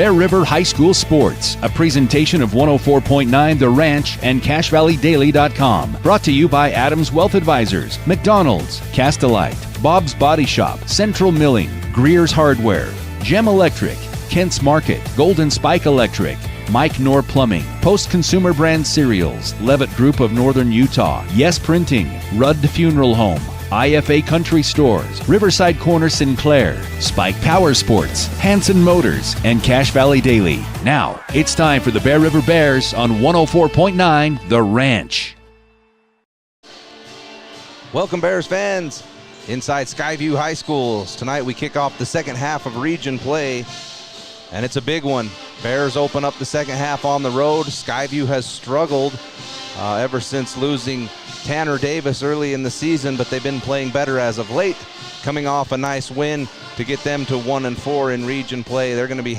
Bear River High School Sports, a presentation of 104.9 The Ranch and CashValleyDaily.com. Brought to you by Adams Wealth Advisors, McDonald's, Castelite, Bob's Body Shop, Central Milling, Greer's Hardware, Gem Electric, Kent's Market, Golden Spike Electric, Mike Knorr Plumbing, Post Consumer Brand Cereals, Levitt Group of Northern Utah, Yes Printing, Rudd Funeral Home, IFA Country Stores, Riverside Corner Sinclair, Spike Power Sports, Hanson Motors, and Cache Valley Daily. Now, it's time for the Bear River Bears on 104.9 The Ranch. Welcome, Bears fans, inside Skyview High Schools. Tonight we kick off the second half of region play, and it's a big one. Bears open up the second half on the road. Skyview has struggled ever since losing Tanner Davis early in the season, but they've been playing better as of late, coming off a nice win to get them to 1-4 in region play. They're going to be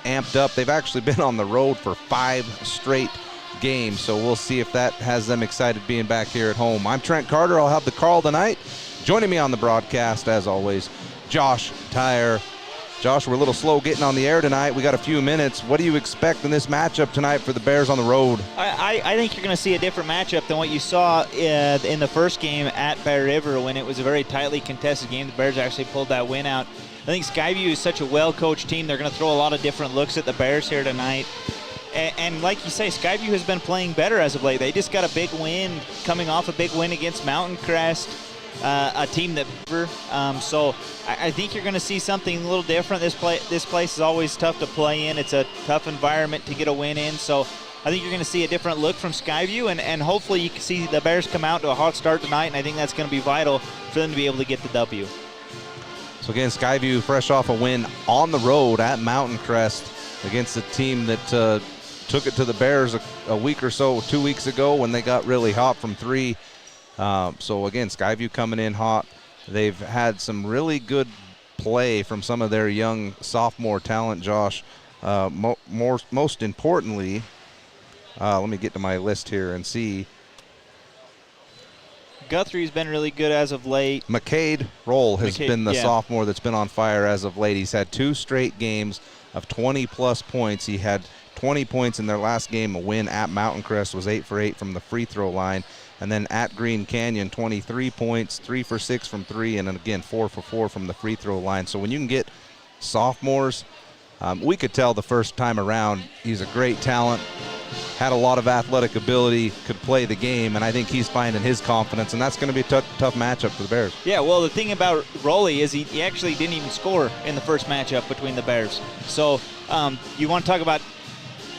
amped up. They've actually been on the road for 5 straight games, so we'll see if that has them excited being back here at home. I'm Trent Carter. I'll have the call tonight. Joining me on the broadcast, as always, Josh Tyre. Josh, we're a little slow getting on the air tonight. We got a few minutes. What do you expect in this matchup tonight for the Bears on the road? I think you're going to see a different matchup than what you saw in the first game at Bear River when it was a very tightly contested game. The Bears actually pulled that win out. I think Skyview is such a well-coached team. They're going to throw a lot of different looks at the Bears here tonight. And like you say, Skyview has been playing better as of late. They just got a big win, coming off a big win against Mountain Crest. A team that so I think you're going to see something a little different. This place is always tough to play in. It's a tough environment to get a win in, so I think you're going to see a different look from Skyview, and hopefully you can see the Bears come out to a hot start tonight, and I think that's going to be vital for them to be able to get the W. So again, Skyview fresh off a win on the road at Mountain Crest against a team that took it to the Bears a week or so, 2 weeks ago when they got really hot from 3. So again, Skyview coming in hot. They've had some really good play from some of their young sophomore talent, Josh. Most importantly, let me get to my list here and see. Guthrie's been really good as of late. McCade Roll has been the sophomore that's been on fire as of late. He's had 2 straight games of 20-plus points. He had 20 points in their last game. A win at Mountain Crest, was 8 for 8 from the free throw line. And then at Green Canyon, 23 points, 3 for 6 from 3, and then again 4 for 4 from the free throw line. So when you can get sophomores, we could tell the first time around he's a great talent, had a lot of athletic ability, could play the game, and I think he's finding his confidence, and that's going to be a tough matchup for the Bears. Yeah, well, the thing about Rowley is he actually didn't even score in the first matchup between the Bears. So you want to talk about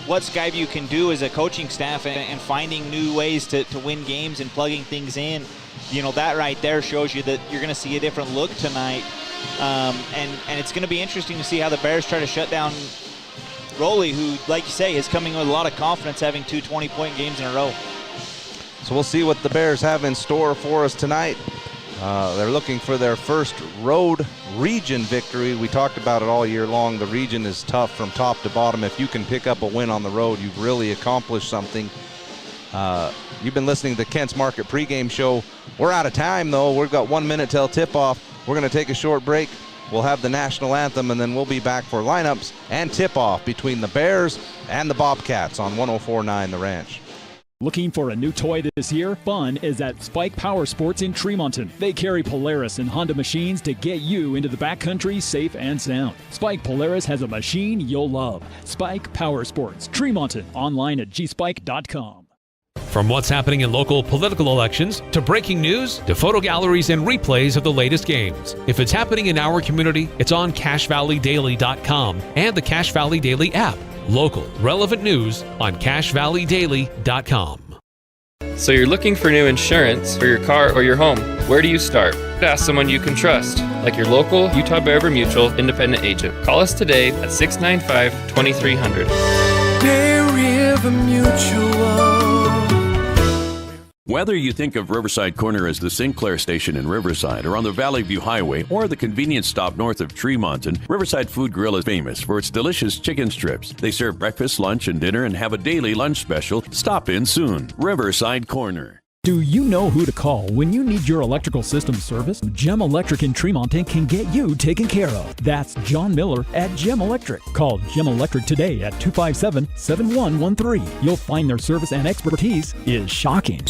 what Skyview can do as a coaching staff and finding new ways to win games and plugging things in. You know, that right there shows you that you're going to see a different look tonight. And it's going to be interesting to see how the Bears try to shut down Rowley, who, like you say, is coming with a lot of confidence, having 2 20-point games in a row. So we'll see what the Bears have in store for us tonight. They're looking for their first road region victory. We talked about it all year long. The region is tough from top to bottom. If you can pick up a win on the road, you've really accomplished something. You've been listening to the Kent's Market pregame show. We're out of time, though. We've got 1 minute till tip-off. We're going to take a short break. We'll have the national anthem, and then we'll be back for lineups and tip-off between the Bears and the Bobcats on 104.9 The Ranch. Looking for a new toy this year? Fun is at Spike Power Sports in Tremonton. They carry Polaris and Honda machines to get you into the backcountry safe and sound. Spike Polaris has a machine you'll love. Spike Power Sports, Tremonton, online at gspike.com. From what's happening in local political elections, to breaking news, to photo galleries and replays of the latest games. If it's happening in our community, it's on CacheValleyDaily.com and the Cache Valley Daily app. Local, relevant news on CacheValleyDaily.com. So you're looking for new insurance for your car or your home. Where do you start? Ask someone you can trust, like your local Utah Bear River Mutual independent agent. Call us today at 695-2300. Bear River Mutual. Whether you think of Riverside Corner as the Sinclair station in Riverside or on the Valley View Highway or the convenience stop north of Tremonton, Riverside Food Grill is famous for its delicious chicken strips. They serve breakfast, lunch, and dinner and have a daily lunch special. Stop in soon. Riverside Corner. Do you know who to call when you need your electrical system serviced? Gem Electric in Tremonton can get you taken care of. That's John Miller at Gem Electric. Call Gem Electric today at 257-7113. You'll find their service and expertise is shocking.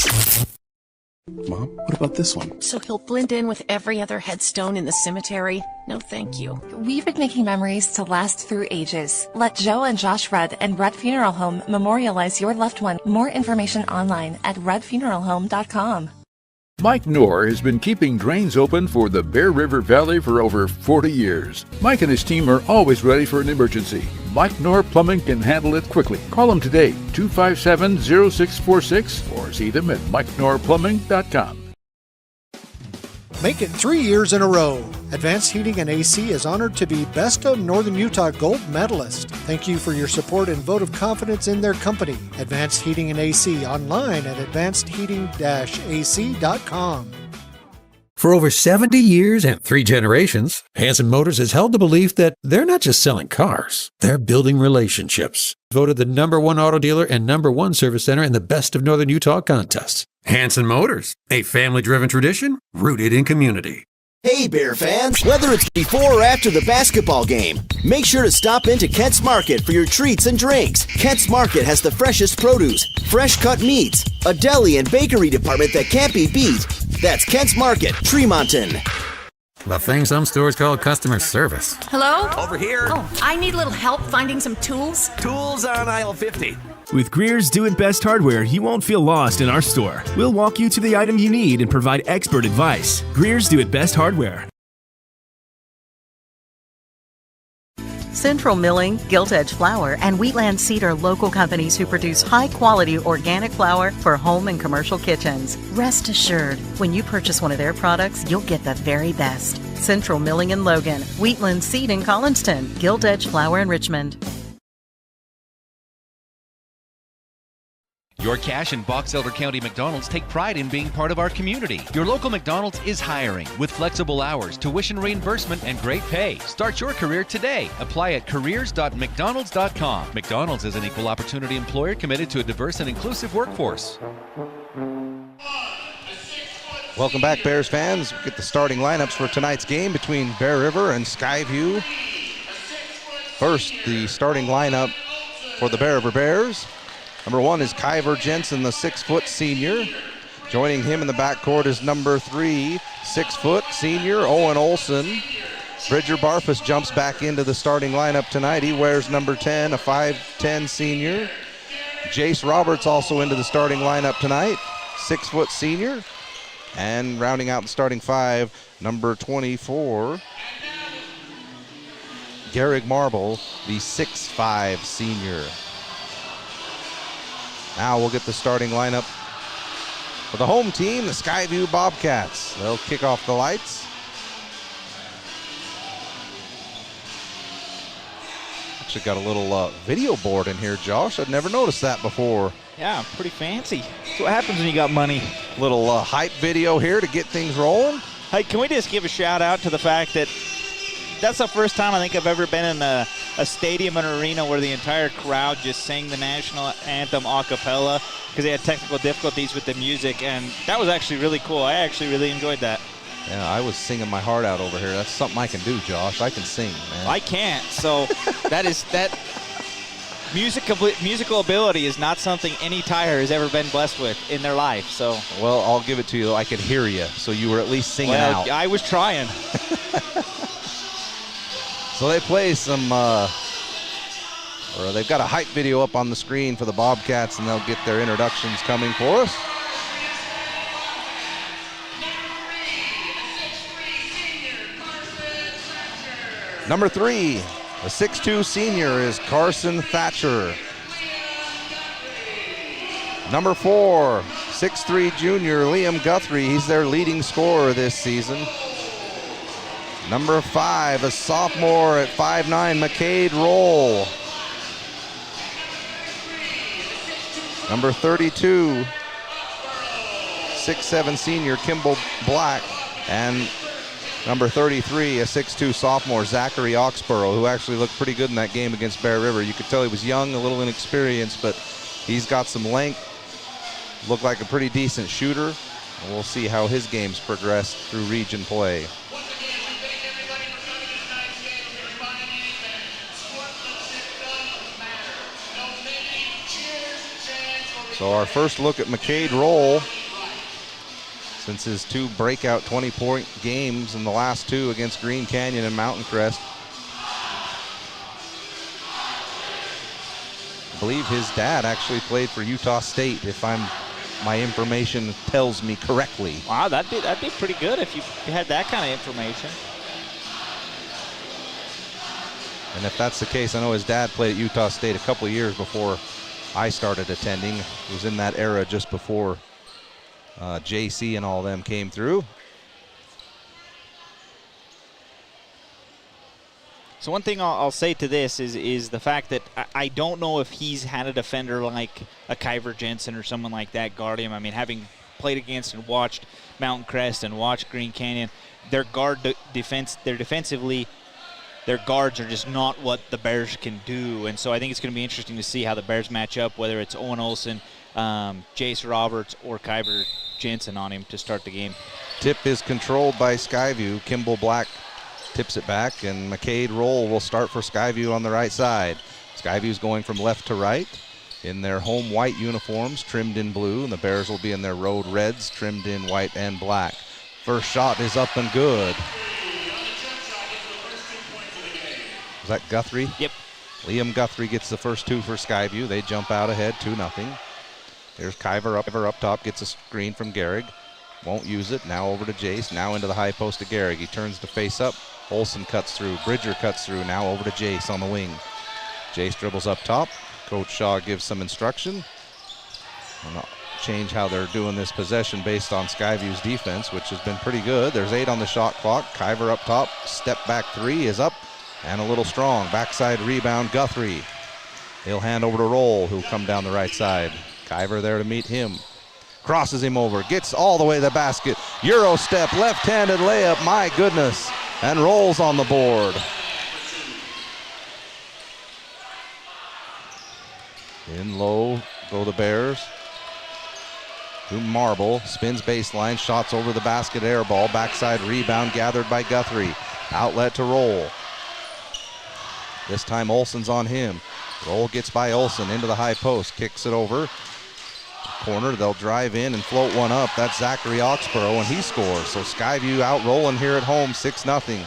Mom, what about this one? So he'll blend in with every other headstone in the cemetery? No, thank you. We've been making memories to last through ages. Let Joe and Josh Rudd and Rudd Funeral Home memorialize your loved one. More information online at ruddfuneralhome.com. Mike Knorr has been keeping drains open for the Bear River Valley for over 40 years. Mike and his team are always ready for an emergency. Mike Knorr Plumbing can handle it quickly. Call them today, 257-0646, or see them at MikeKnorrPlumbing.com. Make it 3 years in a row. Advanced Heating and AC is honored to be Best of Northern Utah Gold Medalist. Thank you for your support and vote of confidence in their company. Advanced Heating and AC online at advancedheating-ac.com. For over 70 years and 3 generations, Hanson Motors has held the belief that they're not just selling cars, they're building relationships. Voted the #1 auto dealer and #1 service center in the Best of Northern Utah contest. Hanson Motors, a family-driven tradition rooted in community. Hey Bear fans, whether it's before or after the basketball game, make sure to stop into Kent's Market for your treats and drinks. Kent's Market has the freshest produce, fresh cut meats, a deli and bakery department that can't be beat. That's Kent's Market, Tremonton. The thing some stores call customer service. Hello? Over here. Oh, I need a little help finding some tools. Tools on aisle 50. With Greer's Do It Best hardware, you won't feel lost in our store. We'll walk you to the item you need and provide expert advice. Greer's Do It Best hardware. Central Milling, Gilt Edge Flour, and Wheatland Seed are local companies who produce high-quality organic flour for home and commercial kitchens. Rest assured, when you purchase one of their products, you'll get the very best. Central Milling in Logan, Wheatland Seed in Collinston, Gilt Edge Flour in Richmond. Your Cache and Box Elder County McDonald's take pride in being part of our community. Your local McDonald's is hiring with flexible hours, tuition reimbursement, and great pay. Start your career today. Apply at careers.mcdonalds.com. McDonald's is an equal opportunity employer committed to a diverse and inclusive workforce. Welcome back, Bears fans. We'll get the starting lineups for tonight's game between Bear River and Skyview. First, the starting lineup for the Bear River Bears. Number 1 is Kyver Jensen, the 6-foot senior. Joining him in the backcourt is number 3, 6-foot senior Owen Olson. Bridger Barfus jumps back into the starting lineup tonight. He wears number 10, a 5'10 senior. Jace Roberts also into the starting lineup tonight, 6-foot senior. And rounding out the starting 5, number 24, Garrick Marble, the 6'5 senior. Now we'll get the starting lineup for the home team, the Skyview Bobcats. They'll kick off the lights. Actually got a little video board in here, Josh. I'd never noticed that before. Yeah, pretty fancy. That's what happens when you got money. Little hype video here to get things rolling. Hey, can we just give a shout out to the fact that that's the first time I think I've ever been in a stadium and arena where the entire crowd just sang the national anthem a cappella because they had technical difficulties with the music, and that was actually really cool. I actually really enjoyed that. Yeah, I was singing my heart out over here. That's something I can do, Josh. I can sing, man. I can't, so that musical ability is not something any Tire has ever been blessed with in their life. So, well, I'll give it to you, though. I could hear you, so you were at least singing out. I was trying. So they play some, they've got a hype video up on the screen for the Bobcats, and they'll get their introductions coming for us. Number 3, a 6'2 senior is Carson Thatcher. Number 4, 6'3 junior Liam Guthrie. He's their leading scorer this season. Number 5, a sophomore at 5'9", McCade Roll. Number 32, 6'7 senior Kimball Black. And number 33, a 6'2 sophomore Zachary Oxborough, who actually looked pretty good in that game against Bear River. You could tell he was young, a little inexperienced, but he's got some length looked like a pretty decent shooter. And we'll see how his games progress through region play. So our first look at McCade Roll, since his 2 breakout 20-point games in the last 2 against Green Canyon and Mountain Crest. I believe his dad actually played for Utah State, if my information tells me correctly. Wow, that'd be pretty good if you had that kind of information. And if that's the case, I know his dad played at Utah State a couple of years before I started attending. It was in that era just before JC and all them came through. So one thing I'll say to this is the fact that I don't know if he's had a defender like a Kyver Jensen or someone like that guard him. I mean, having played against and watched Mountain Crest and watched Green Canyon, their defensively, their guards are just not what the Bears can do. And so I think it's going to be interesting to see how the Bears match up, whether it's Owen Olsen, Jace Roberts, or Kyver Jensen on him to start the game. Tip is controlled by Skyview. Kimball Black tips it back, and McCade Roll will start for Skyview on the right side. Skyview's going from left to right in their home white uniforms, trimmed in blue, and the Bears will be in their road reds, trimmed in white and black. First shot is up and good. Was that Guthrie? Yep. Liam Guthrie gets the first 2 for Skyview. They jump out ahead 2-0. There's Kyver up top, gets a screen from Gehrig. Won't use it. Now over to Jace. Now into the high post to Gehrig. He turns to face up. Olsen cuts through. Bridger cuts through. Now over to Jace on the wing. Jace dribbles up top. Coach Shaw gives some instruction. And I'll change how they're doing this possession based on Skyview's defense, which has been pretty good. There's 8 on the shot clock. Kyver up top. Step back 3 is up and a little strong. Backside rebound, Guthrie. He'll hand over to Roll, who'll come down the right side. Kyver there to meet him. Crosses him over, gets all the way to the basket. Euro step, left-handed layup, my goodness. And Roll's on the board. In low go the Bears. To Marble, spins baseline, shots over the basket, air ball. Backside rebound gathered by Guthrie. Outlet to Roll. This time Olsen's on him. Roll gets by Olsen into the high post, kicks it over. Corner, they'll drive in and float one up. That's Zachary Oxborough, and he scores. So Skyview out rolling here at home, 6-0.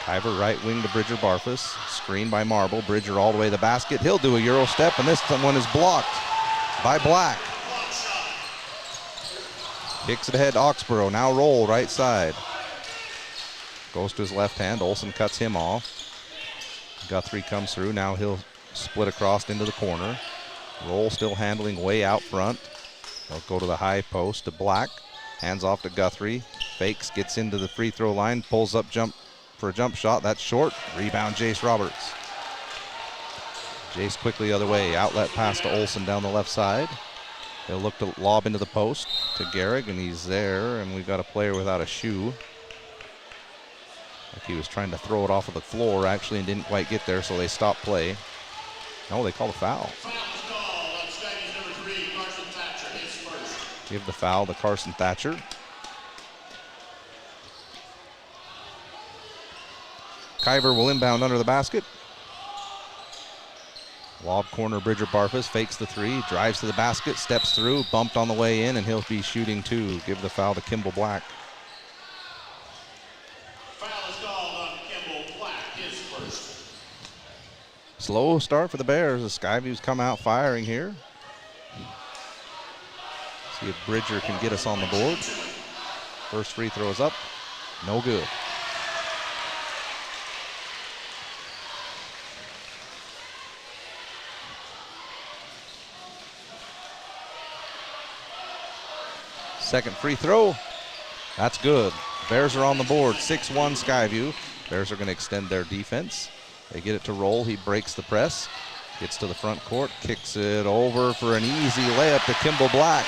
Kyver right wing to Bridger Barfus. Screen by Marble. Bridger all the way to the basket. He'll do a Euro step, and this one is blocked by Black. Kicks it ahead to Oxborough. Now Roll right side. Goes to his left hand. Olsen cuts him off. Guthrie comes through. Now he'll split across into the corner. Roll still handling way out front. They'll go to the high post to Black. Hands off to Guthrie. Fakes, gets into the free throw line. Pulls up jump for a jump shot. That's short. Rebound Jace Roberts. Jace quickly the other way. Outlet pass to Olsen down the left side. They'll look to lob into the post to Gehrig, and he's there. And we've got a player without a shoe. Like he was trying to throw it off of the floor actually and didn't quite get there, so they stopped play. No, they call a foul. Give the foul to Carson Thatcher. Kyver will inbound under the basket. Lob corner, Bridger Barfus fakes the 3, drives to the basket, steps through, bumped on the way in, and he'll be shooting 2. Give the foul to Kimball Black. Slow start for the Bears as Skyview's come out firing here. See if Bridger can get us on the board. First free throw is up. No good. Second free throw. That's good. Bears are on the board. 6-1 Skyview. Bears are going to extend their defense. They get it to Roll. He breaks the press. Gets to the front court. Kicks it over for an easy layup to Kimball Black.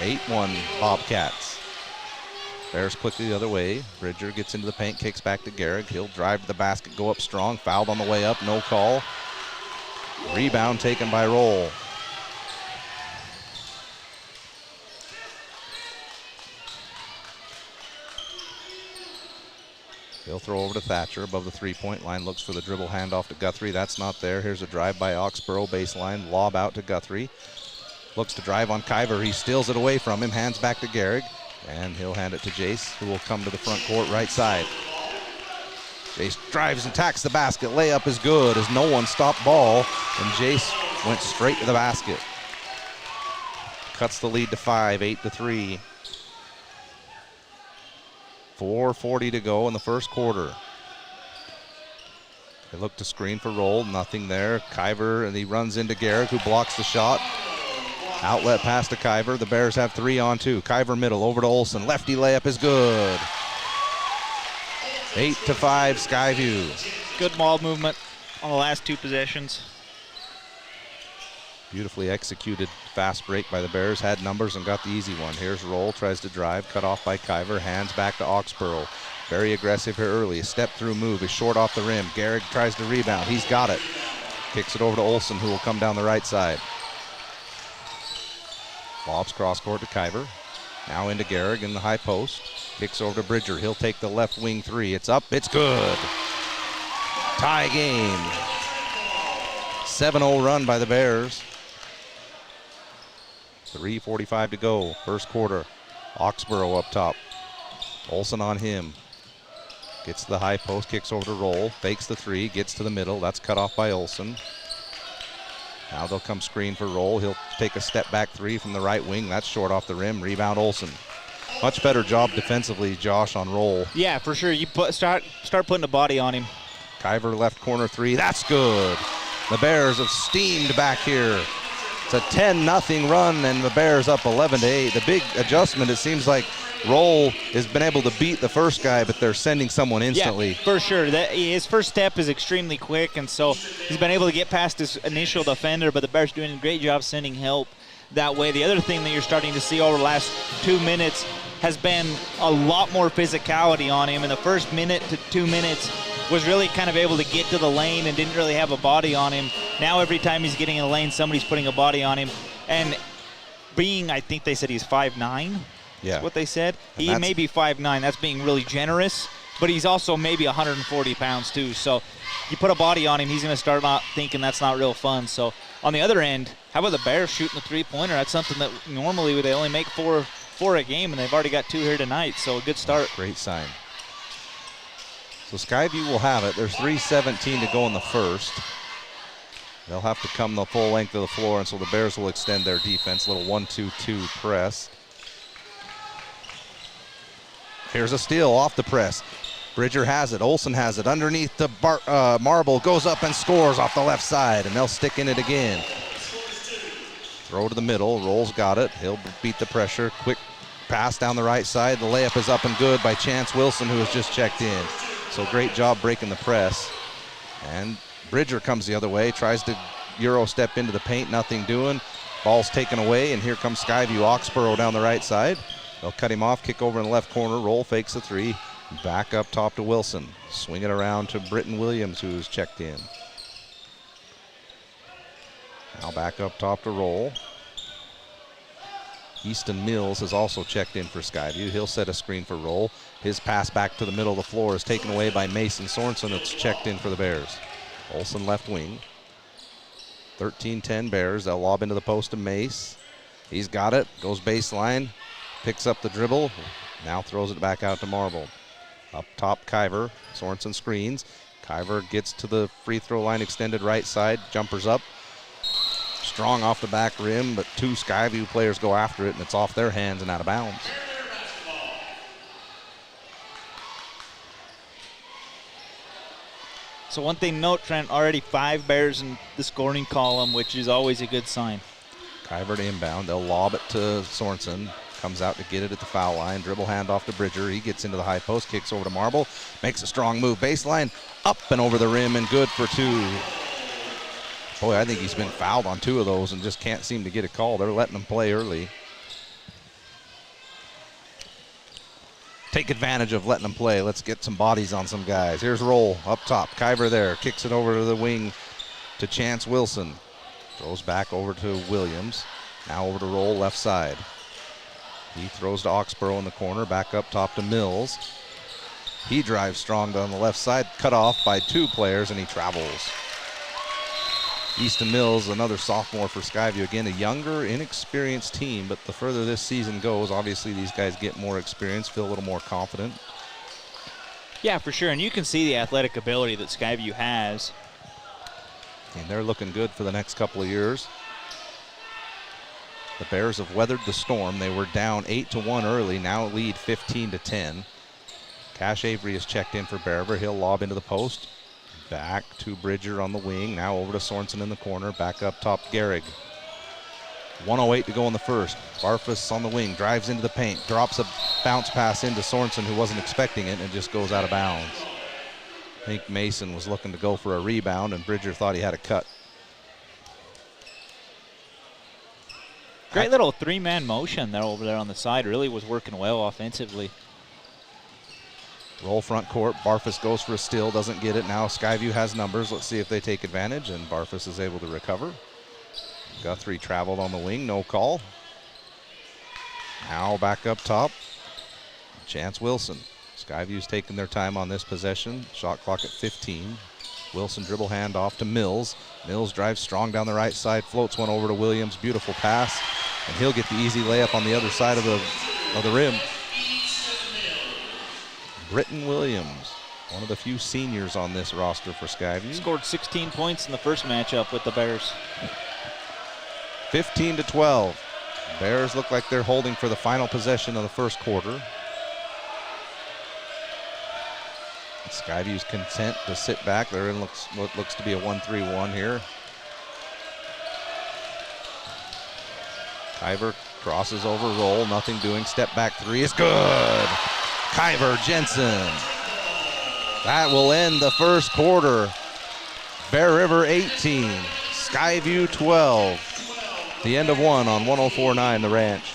8-1 Bobcats. Bears quickly the other way. Bridger gets into the paint. Kicks back to Gehrig. He'll drive to the basket. Go up strong. Fouled on the way up. No call. Rebound taken by Roll. He'll throw over to Thatcher above the three-point line. Looks for the dribble handoff to Guthrie. That's not there. Here's a drive by Oxborough baseline. Lob out to Guthrie. Looks to drive on Kyver. He steals it away from him. Hands back to Gehrig. And he'll hand it to Jace, who will come to the front court right side. Jace drives and tacks the basket. Layup is good as no one stopped ball. And Jace went straight to the basket. Cuts the lead to 5, 8-3. 4:40 to go in the first quarter. They look to screen for Roll, nothing there. Kyver, and he runs into Gehrig, who blocks the shot. Outlet pass to Kyver. The Bears have 3 on 2. Kyver middle, over to Olsen. Lefty layup is good. 8-5 Skyview. Good ball movement on the last 2 possessions. Beautifully executed fast break by the Bears. Had numbers and got the easy one. Here's Roll, tries to drive, cut off by Kyver. Hands back to Oxborough. Very aggressive here early. A step through move is short off the rim. Gehrig tries to rebound. He's got it. Kicks it over to Olsen, who will come down the right side. Lobs cross court to Kyver. Now into Gehrig in the high post. Kicks over to Bridger. He'll take the left wing 3. It's up. It's good. Tie game. 7-0 run by the Bears. 3:45 to go, first quarter. Oxborough up top. Olsen on him. Gets to the high post, kicks over to Roll, fakes the 3, gets to the middle. That's cut off by Olsen. Now they'll come screen for Roll. He'll take a step back 3 from the right wing. That's short off the rim. Rebound Olsen. Much better job defensively, Josh, on Roll. Yeah, for sure. You start putting a body on him. Kyver left corner 3. That's good. The Bears have steamed back here. It's a 10-0 run, and the Bears up 11-8. The big adjustment, it seems like Roll has been able to beat the first guy, but they're sending someone instantly. Yeah, for sure. His first step is extremely quick, and so he's been able to get past his initial defender, but the Bears doing a great job sending help that way. The other thing that you're starting to see over the last 2 minutes has been a lot more physicality on him. In the first minute to 2 minutes, was really kind of able to get to the lane and didn't really have a body on him. Now every time he's getting in the lane, somebody's putting a body on him. And being, I think they said he's 5'9". Yeah. That's what they said. He may be 5'9". That's being really generous. But he's also maybe 140 pounds too. So you put a body on him, he's going to start not thinking that's not real fun. So on the other end, how about the Bears shooting the three-pointer? That's something that normally they only make four a game, and they've already got 2 here tonight. So a good start. Great sign. So Skyview will have it. There's 3:17 to go in the first. They'll have to come the full length of the floor, and so the Bears will extend their defense. Little 1-2-2 press. Here's a steal off the press. Bridger has it. Olsen has it. Underneath the Marble, goes up and scores off the left side, and they'll stick in it again. Throw to the middle. Rolls got it. He'll beat the pressure. Quick pass down the right side. The layup is up and good by Chance Wilson, who has just checked in. So great job breaking the press. And Bridger comes the other way, tries to Euro step into the paint, nothing doing. Ball's taken away, and here comes Skyview. Oxborough down the right side. They'll cut him off, kick over in the left corner. Roll fakes the 3. Back up top to Wilson. Swing it around to Britton Williams, who's checked in. Now back up top to Roll. Easton Mills has also checked in for Skyview. He'll set a screen for Roll. His pass back to the middle of the floor is taken away by Mason Sorensen. That's checked in for the Bears. Olsen left wing. 13-10 Bears. They'll lob into the post to Mace. He's got it. Goes baseline. Picks up the dribble. Now throws it back out to Marble. Up top, Kyver. Sorensen screens. Kyver gets to the free throw line, extended right side. Jumpers up. Strong off the back rim, but 2 Skyview players go after it, and it's off their hands and out of bounds. So one thing to note, Trent, already 5 Bears in the scoring column, which is always a good sign. Kyver to inbound. They'll lob it to Sorensen. Comes out to get it at the foul line. Dribble handoff to Bridger. He gets into the high post, kicks over to Marble. Makes a strong move. Baseline, up and over the rim, and good for 2. Boy, I think he's been fouled on 2 of those and just can't seem to get a call. They're letting him play early. Take advantage of letting them play. Let's get some bodies on some guys. Here's Roll up top. Kyver there. Kicks it over to the wing to Chance Wilson. Throws back over to Williams. Now over to Roll left side. He throws to Oxborough in the corner. Back up top to Mills. He drives strong down the left side. Cut off by 2 players, and he travels. Easton Mills, another sophomore for Skyview. Again, a younger, inexperienced team, but the further this season goes, obviously these guys get more experience, feel a little more confident. Yeah, for sure, and you can see the athletic ability that Skyview has. And they're looking good for the next couple of years. The Bears have weathered the storm. They were down 8-1 early, now lead 15-10. Cash Avery is checked in for Bear River. He'll lob into the post. Back to Bridger on the wing. Now over to Sorensen in the corner. Back up top, Gehrig. 1:08 to go in the first. Barfus on the wing. Drives into the paint. Drops a bounce pass into Sorensen, who wasn't expecting it, and just goes out of bounds. I think Mason was looking to go for a rebound, and Bridger thought he had a cut. Great little 3-man motion there over there on the side. Really was working well offensively. Roll front court. Barfus goes for a steal, doesn't get it. Now Skyview has numbers. Let's see if they take advantage, and Barfus is able to recover. Guthrie traveled on the wing, no call. Now back up top. Chance Wilson. Skyview's taking their time on this possession. Shot clock at 15. Wilson dribble hand off to Mills. Mills drives strong down the right side, floats one over to Williams. Beautiful pass, and he'll get the easy layup on the other side of the rim. Britton Williams, one of the few seniors on this roster for Skyview. Scored 16 points in the first matchup with the Bears. 15-12. Bears look like they're holding for the final possession of the first quarter. Skyview's content to sit back. They're in what looks to be a 1-3-1 here. Kyver crosses over, Roll, nothing doing. Step back 3 is good. Kyver Jensen. That will end the first quarter. Bear River 18, Skyview 12. The end of one on 104.9 The Ranch.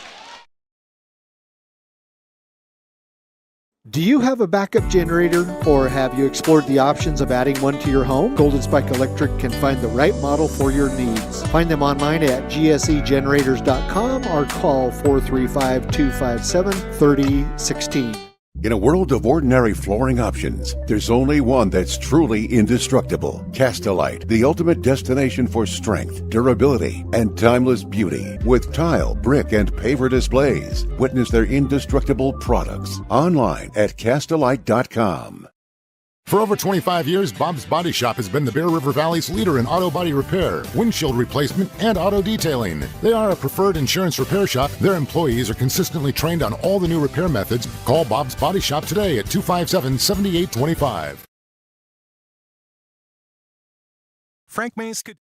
Do you have a backup generator, or have you explored the options of adding one to your home? Golden Spike Electric can find the right model for your needs. Find them online at gsegenerators.com or call 435-257-3016. In a world of ordinary flooring options, there's only one that's truly indestructible. Castelite, the ultimate destination for strength, durability, and timeless beauty. With tile, brick, and paver displays. Witness their indestructible products online at Castelite.com. For over 25 years, Bob's Body Shop has been the Bear River Valley's leader in auto body repair, windshield replacement, and auto detailing. They are a preferred insurance repair shop. Their employees are consistently trained on all the new repair methods. Call Bob's Body Shop today at 257-7825. Frank Mays could.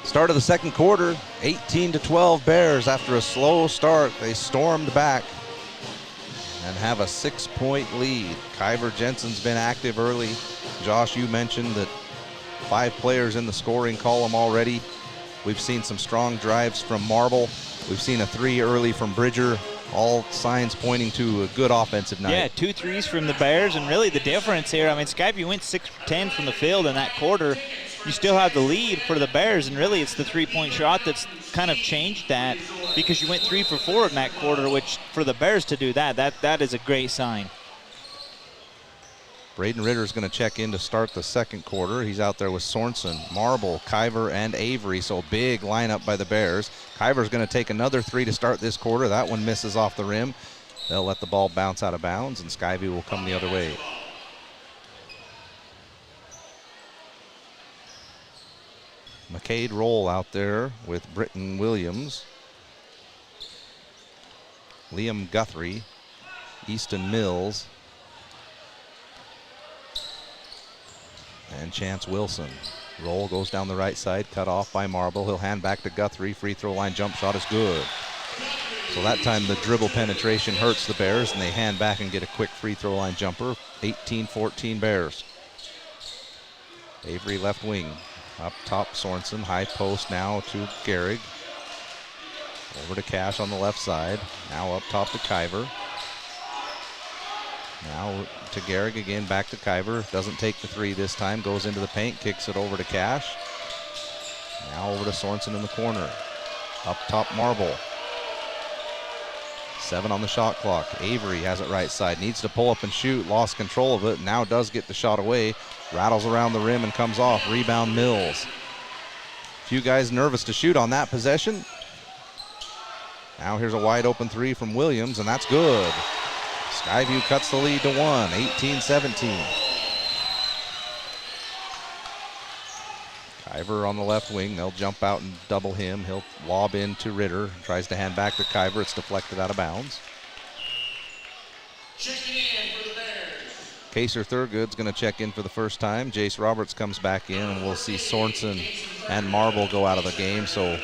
Start of the second quarter, 18-12 Bears. After a slow start, they stormed back and have a 6-point lead. Kyver Jensen's been active early. Josh, you mentioned that 5 players in the scoring column already. We've seen some strong drives from Marble. We've seen a 3 early from Bridger. All signs pointing to a good offensive night. Yeah, 2 threes from the Bears, and really the difference here, I mean, Skyview went 6-10 from the field in that quarter. You still have the lead for the Bears, and really it's the 3-point shot that's kind of changed that, because you went 3 for 4 in that quarter, which for the Bears to do that is a great sign. Braden Ritter is going to check in to start the second quarter. He's out there with Sorensen, Marble, Kyver, and Avery, so big lineup by the Bears. Kyver's going to take another 3 to start this quarter. That one misses off the rim. They'll let the ball bounce out of bounds, and Skyview will come the other way. McCade Roll out there with Britton Williams, Liam Guthrie, Easton Mills, and Chance Wilson. Roll goes down the right side, cut off by Marble. He'll hand back to Guthrie. Free throw line jump shot is good. So that time the dribble penetration hurts the Bears, and they hand back and get a quick free throw line jumper. 18-14 Bears. Avery left wing. Up top, Sorensen, high post now to Gehrig. Over to Cash on the left side. Now up top to Kyver. Now to Gehrig again, back to Kyver. Doesn't take the three this time. Goes into the paint, kicks it over to Cash. Now over to Sorensen in the corner. Up top, Marble. 7 on the shot clock. Avery has it right side. Needs to pull up and shoot. Lost control of it. Now does get the shot away. Rattles around the rim and comes off. Rebound Mills. A few guys nervous to shoot on that possession. Now here's a wide open three from Williams, and that's good. Skyview cuts the lead to 1, 18-17. Kyver on the left wing. They'll jump out and double him. He'll lob in to Ritter. Tries to hand back to Kyver. It's deflected out of bounds. Kaser Thurgood's going to check in for the first time. Jace Roberts comes back in, and we'll see Sorensen and Marble go out of the game. So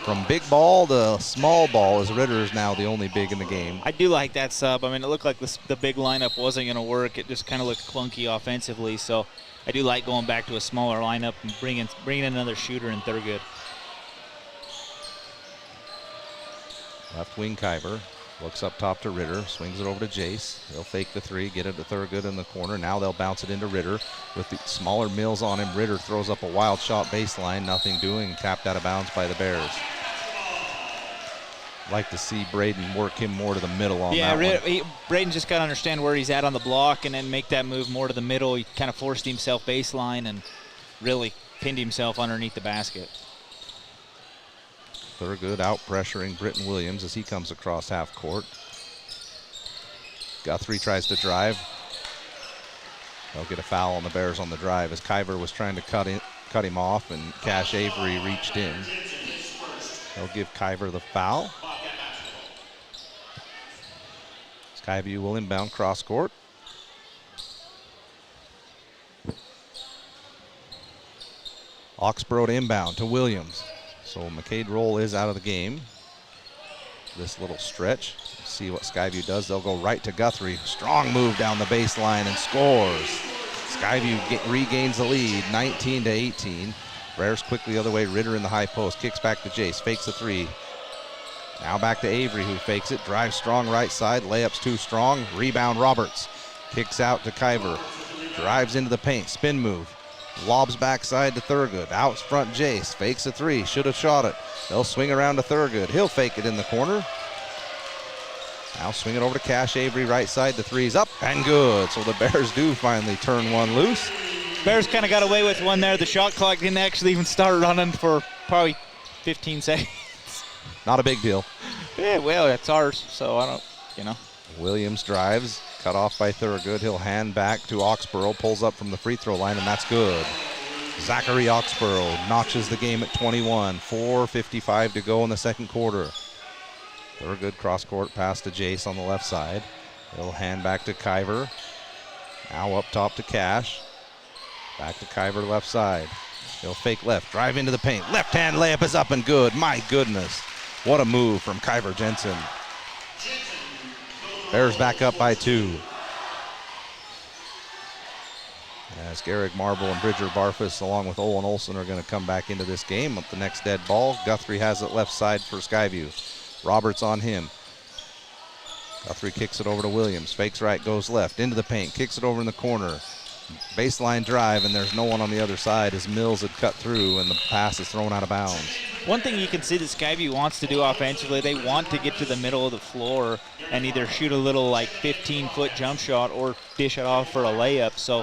from big ball to small ball, as Ritter is now the only big in the game. I do like that sub. I mean, it looked like the big lineup wasn't going to work. It just kind of looked clunky offensively. So I do like going back to a smaller lineup and bringing in another shooter in Thurgood. Left wing Kyver looks up top to Ritter, swings it over to Jace. They'll fake the three, get it to Thurgood in the corner. Now they'll bounce it into Ritter with the smaller Mills on him. Ritter throws up a wild shot baseline, nothing doing, tapped out of bounds by the Bears. Like to see Braden work him more to the middle on that one. Braden just got to understand where he's at on the block and then make that move more to the middle. He kind of forced himself baseline and really pinned himself underneath the basket. Thurgood out pressuring Britton Williams as he comes across half court. Guthrie tries to drive. They'll get a foul on the Bears on the drive as Kyver was trying to cut him off, and Cash Avery reached in. They'll give Kyver the foul. Skyview will inbound cross court. Oxborough to inbound to Williams. So McCade Roll is out of the game. This little stretch. See what Skyview does. They'll go right to Guthrie. Strong move down the baseline and scores. Skyview regains the lead, 19-18. Bears quickly the other way. Ritter in the high post. Kicks back to Jace. Fakes a three. Now back to Avery, who fakes it. Drives strong right side. Layup's too strong. Rebound Roberts. Kicks out to Kyver. Drives into the paint. Spin move. Lobs backside to Thurgood. Out front Jace. Fakes a three. Should have shot it. They'll swing around to Thurgood. He'll fake it in the corner. Now swing it over to Cash Avery. Right side. The three's up and good. So the Bears do finally turn one loose. Bears kind of got away with one there. The shot clock didn't actually even start running for probably 15 seconds. Not a big deal. Yeah, well, it's ours, so I don't, Williams drives. Cut off by Thurgood. He'll hand back to Oxborough. Pulls up from the free throw line, and that's good. Zachary Oxborough notches the game at 21. 4:55 to go in the second quarter. Thurgood cross-court pass to Jace on the left side. He'll hand back to Kyver. Now up top to Cash. Back to Kyver left side. He'll fake left. Drive into the paint. Left-hand layup is up and good. My goodness. What a move from Kyver Jensen. Bears back up by 2. As Gehrig, Marble, and Bridger Barfus, along with Olin Olsen, are going to come back into this game with the next dead ball. Guthrie has it left side for Skyview. Roberts on him. Guthrie kicks it over to Williams. Fakes right, goes left. Into the paint. Kicks it over in the corner. Baseline drive, and there's no one on the other side as Mills had cut through, and the pass is thrown out of bounds. One thing you can see that Skyview wants to do offensively, they want to get to the middle of the floor and either shoot a little 15-foot jump shot or dish it off for a layup. So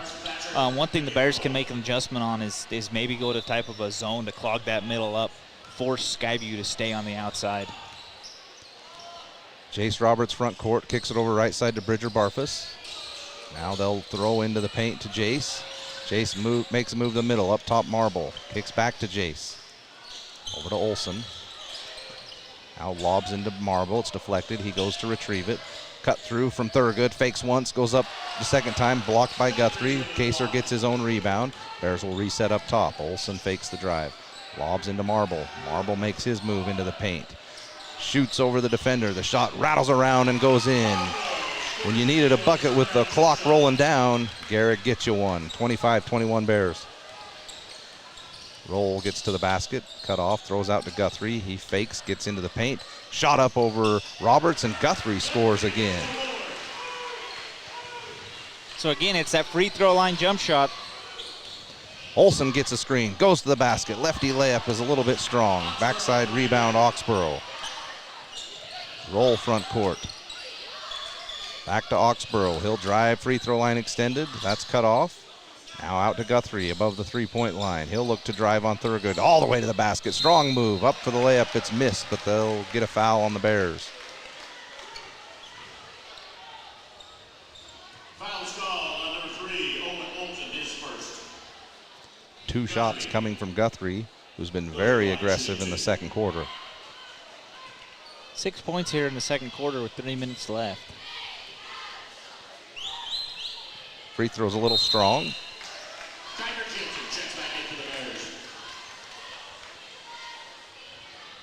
one thing the Bears can make an adjustment on is maybe go to type of a zone to clog that middle up, force Skyview to stay on the outside. Jace Roberts front court, kicks it over right side to Bridger Barfus. Now they'll throw into the paint to Jace. Jace makes a move to the middle, up top Marble. Kicks back to Jace. Over to Olsen. Now lobs into Marble. It's deflected. He goes to retrieve it. Cut through from Thurgood. Fakes once, goes up the second time. Blocked by Guthrie. Kaser gets his own rebound. Bears will reset up top. Olsen fakes the drive. Lobs into Marble. Marble makes his move into the paint. Shoots over the defender. The shot rattles around and goes in. When you needed a bucket with the clock rolling down, Gehrig gets you one. 25-21 Bears. Roll gets to the basket, cut off, throws out to Guthrie. He fakes, gets into the paint. Shot up over Roberts, and Guthrie scores again. So again, it's that free throw line jump shot. Olsen gets a screen, goes to the basket. Lefty layup is a little bit strong. Backside rebound, Oxborough. Roll front court. Back to Oxborough. He'll drive, free throw line extended. That's cut off. Now out to Guthrie above the three-point line. He'll look to drive on Thurgood all the way to the basket. Strong move up for the layup. It's missed, but they'll get a foul on the Bears. Foul call on number 3, Owen Olsen, his first. 2 shots coming from Guthrie, who's been very aggressive in the second quarter. 6 points here in the second quarter with 3 minutes left. Free throw's a little strong.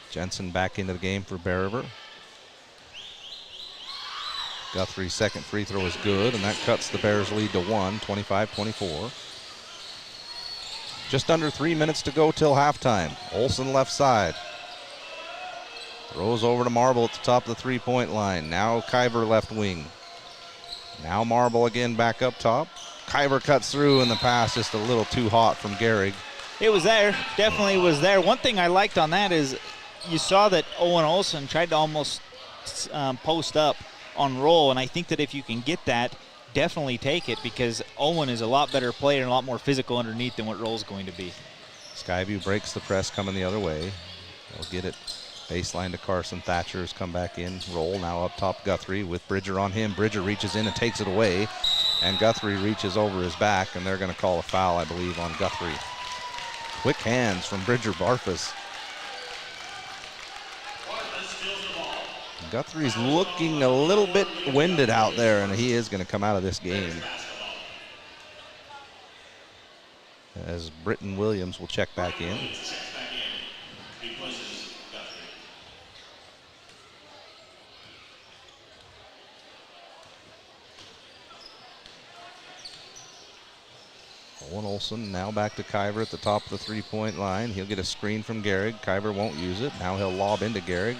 Jensen back into the game for Bear River. Guthrie's second free throw is good, and that cuts the Bears' lead to 1, 25-24. Just under 3 minutes to go till halftime. Olsen left side. Throws over to Marble at the top of the three-point line. Now Kyver left wing. Now Marble again back up top. Kyver cuts through, and the pass just a little too hot from Gehrig. It was there, definitely was there. One thing I liked on that is you saw that Owen Olsen tried to almost post up on roll, and I think that if you can get that, definitely take it, because Owen is a lot better player and a lot more physical underneath than what Roll's going to be. Skyview breaks the press coming the other way. They'll get it baseline to Carson. Thatcher's come back in. Roll now up top Guthrie with Bridger on him. Bridger reaches in and takes it away, and Guthrie reaches over his back, and they're going to call a foul, I believe, on Guthrie. Quick hands from Bridger Barfus. Guthrie's looking a little bit winded out there, and he is going to come out of this game. As Britton Williams will check back in. Owen Olsen now back to Kyver at the top of the three-point line. He'll get a screen from Gehrig. Kyver won't use it. Now he'll lob into Gehrig.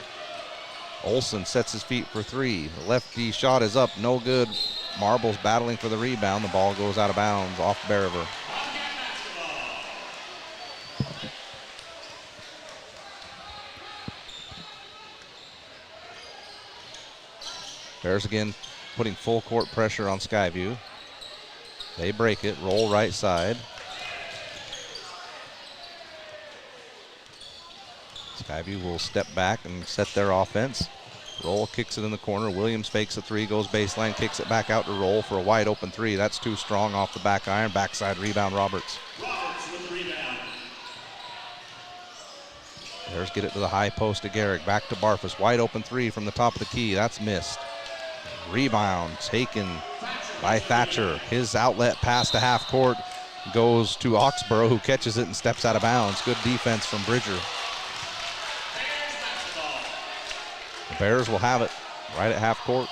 Olsen sets his feet for three. The lefty shot is up, no good. Marble's battling for the rebound. The ball goes out of bounds off Bear River. Bears again putting full court pressure on Skyview. They break it, roll right side. Skyview will step back and set their offense. Roll kicks it in the corner. Williams fakes a three, goes baseline, kicks it back out to Roll for a wide open three. That's too strong off the back iron. Backside rebound, Roberts. Bears get it to the high post to Gehrig. Back to Barfus. Wide open three from the top of the key. That's missed. Rebound taken by Thatcher. His outlet pass to half court goes to Oxborough, who catches it and steps out of bounds. Good defense from Bridger. The Bears will have it right at half court.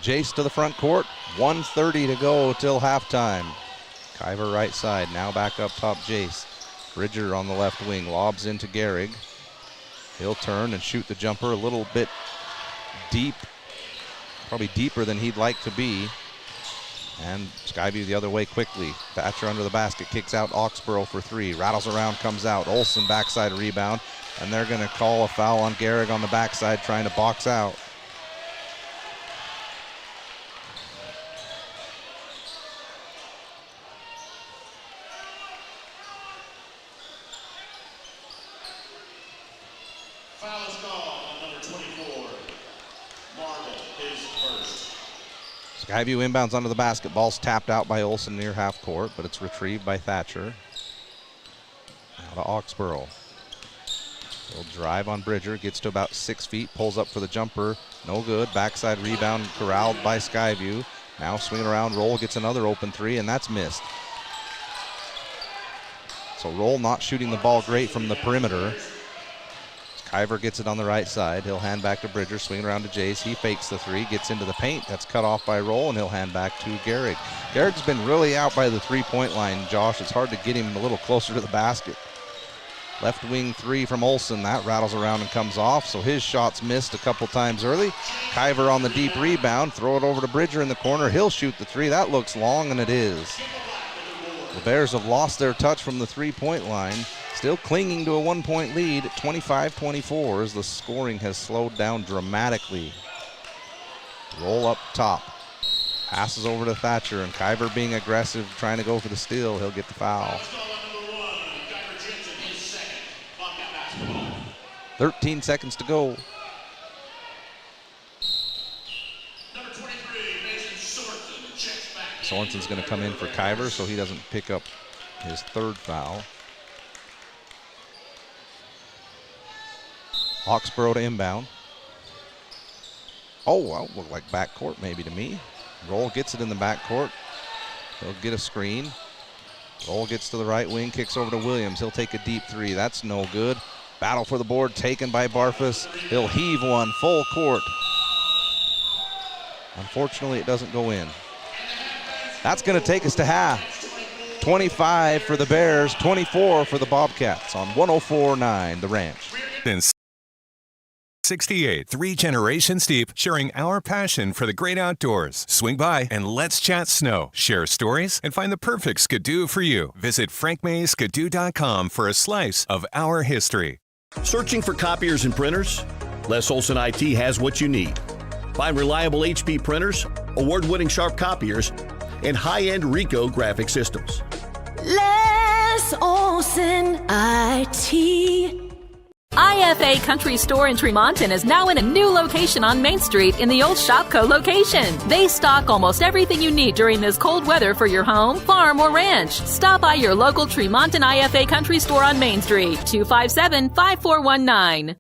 Jace to the front court. 1:30 to go till halftime. Kyver right side. Now back up top, Jace. Bridger on the left wing. Lobs into Gehrig. He'll turn and shoot the jumper a little bit deep. Probably deeper than he'd like to be. And Skyview the other way quickly. Thatcher under the basket, kicks out Oxborough for three. Rattles around, comes out. Olsen backside rebound. And they're going to call a foul on Gehrig on the backside, trying to box out. Foul is called on number 24, Marble, his first. Skyview inbounds under the basket. Ball's tapped out by Olsen near half court, but it's retrieved by Thatcher. Now to Oxborough. He'll drive on Bridger, gets to about 6 feet, pulls up for the jumper. No good. Backside rebound corralled by Skyview. Now swinging around, Roll gets another open three, and that's missed. So Roll not shooting the ball great from the perimeter. Kyver gets it on the right side. He'll hand back to Bridger, swinging around to Jace. He fakes the three, gets into the paint. That's cut off by Roll, and he'll hand back to Gehrig. Gehrig's been really out by the three-point line, Josh. It's hard to get him a little closer to the basket. Left wing three from Olsen. That rattles around and comes off, so his shot's missed a couple times early. Kyver on the deep rebound. Throw it over to Bridger in the corner. He'll shoot the three. That looks long, and it is. The Bears have lost their touch from the three-point line. Still clinging to a 1-point lead at 25-24 as the scoring has slowed down dramatically. Roll up top. Passes over to Thatcher, and Kyver being aggressive, trying to go for the steal. He'll get the foul. 13 seconds to go. Sorensen's going to come in for Kyver so he doesn't pick up his third foul. Hawksboro to inbound. Oh, well, looked like backcourt maybe to me. Roll gets it in the backcourt. He'll get a screen. Roll gets to the right wing, kicks over to Williams. He'll take a deep three. That's no good. Battle for the board taken by Barfus. He'll heave one full court. Unfortunately, it doesn't go in. That's going to take us to half. 25 for the Bears, 24 for the Bobcats on 104.9 The Ranch. Since 68, 3 generations deep, sharing our passion for the great outdoors. Swing by and let's chat snow, share stories, and find the perfect Skidoo for you. Visit frankmayskidoo.com for a slice of our history. Searching for copiers and printers? Les Olson IT has what you need. Find reliable HP printers, award-winning Sharp copiers, and high-end Ricoh graphic systems. Les Olson IT. IFA Country Store in Tremonton is now in a new location on Main Street in the old Shopco location. They stock almost everything you need during this cold weather for your home, farm, or ranch. Stop by your local Tremonton IFA Country Store on Main Street, 257-5419.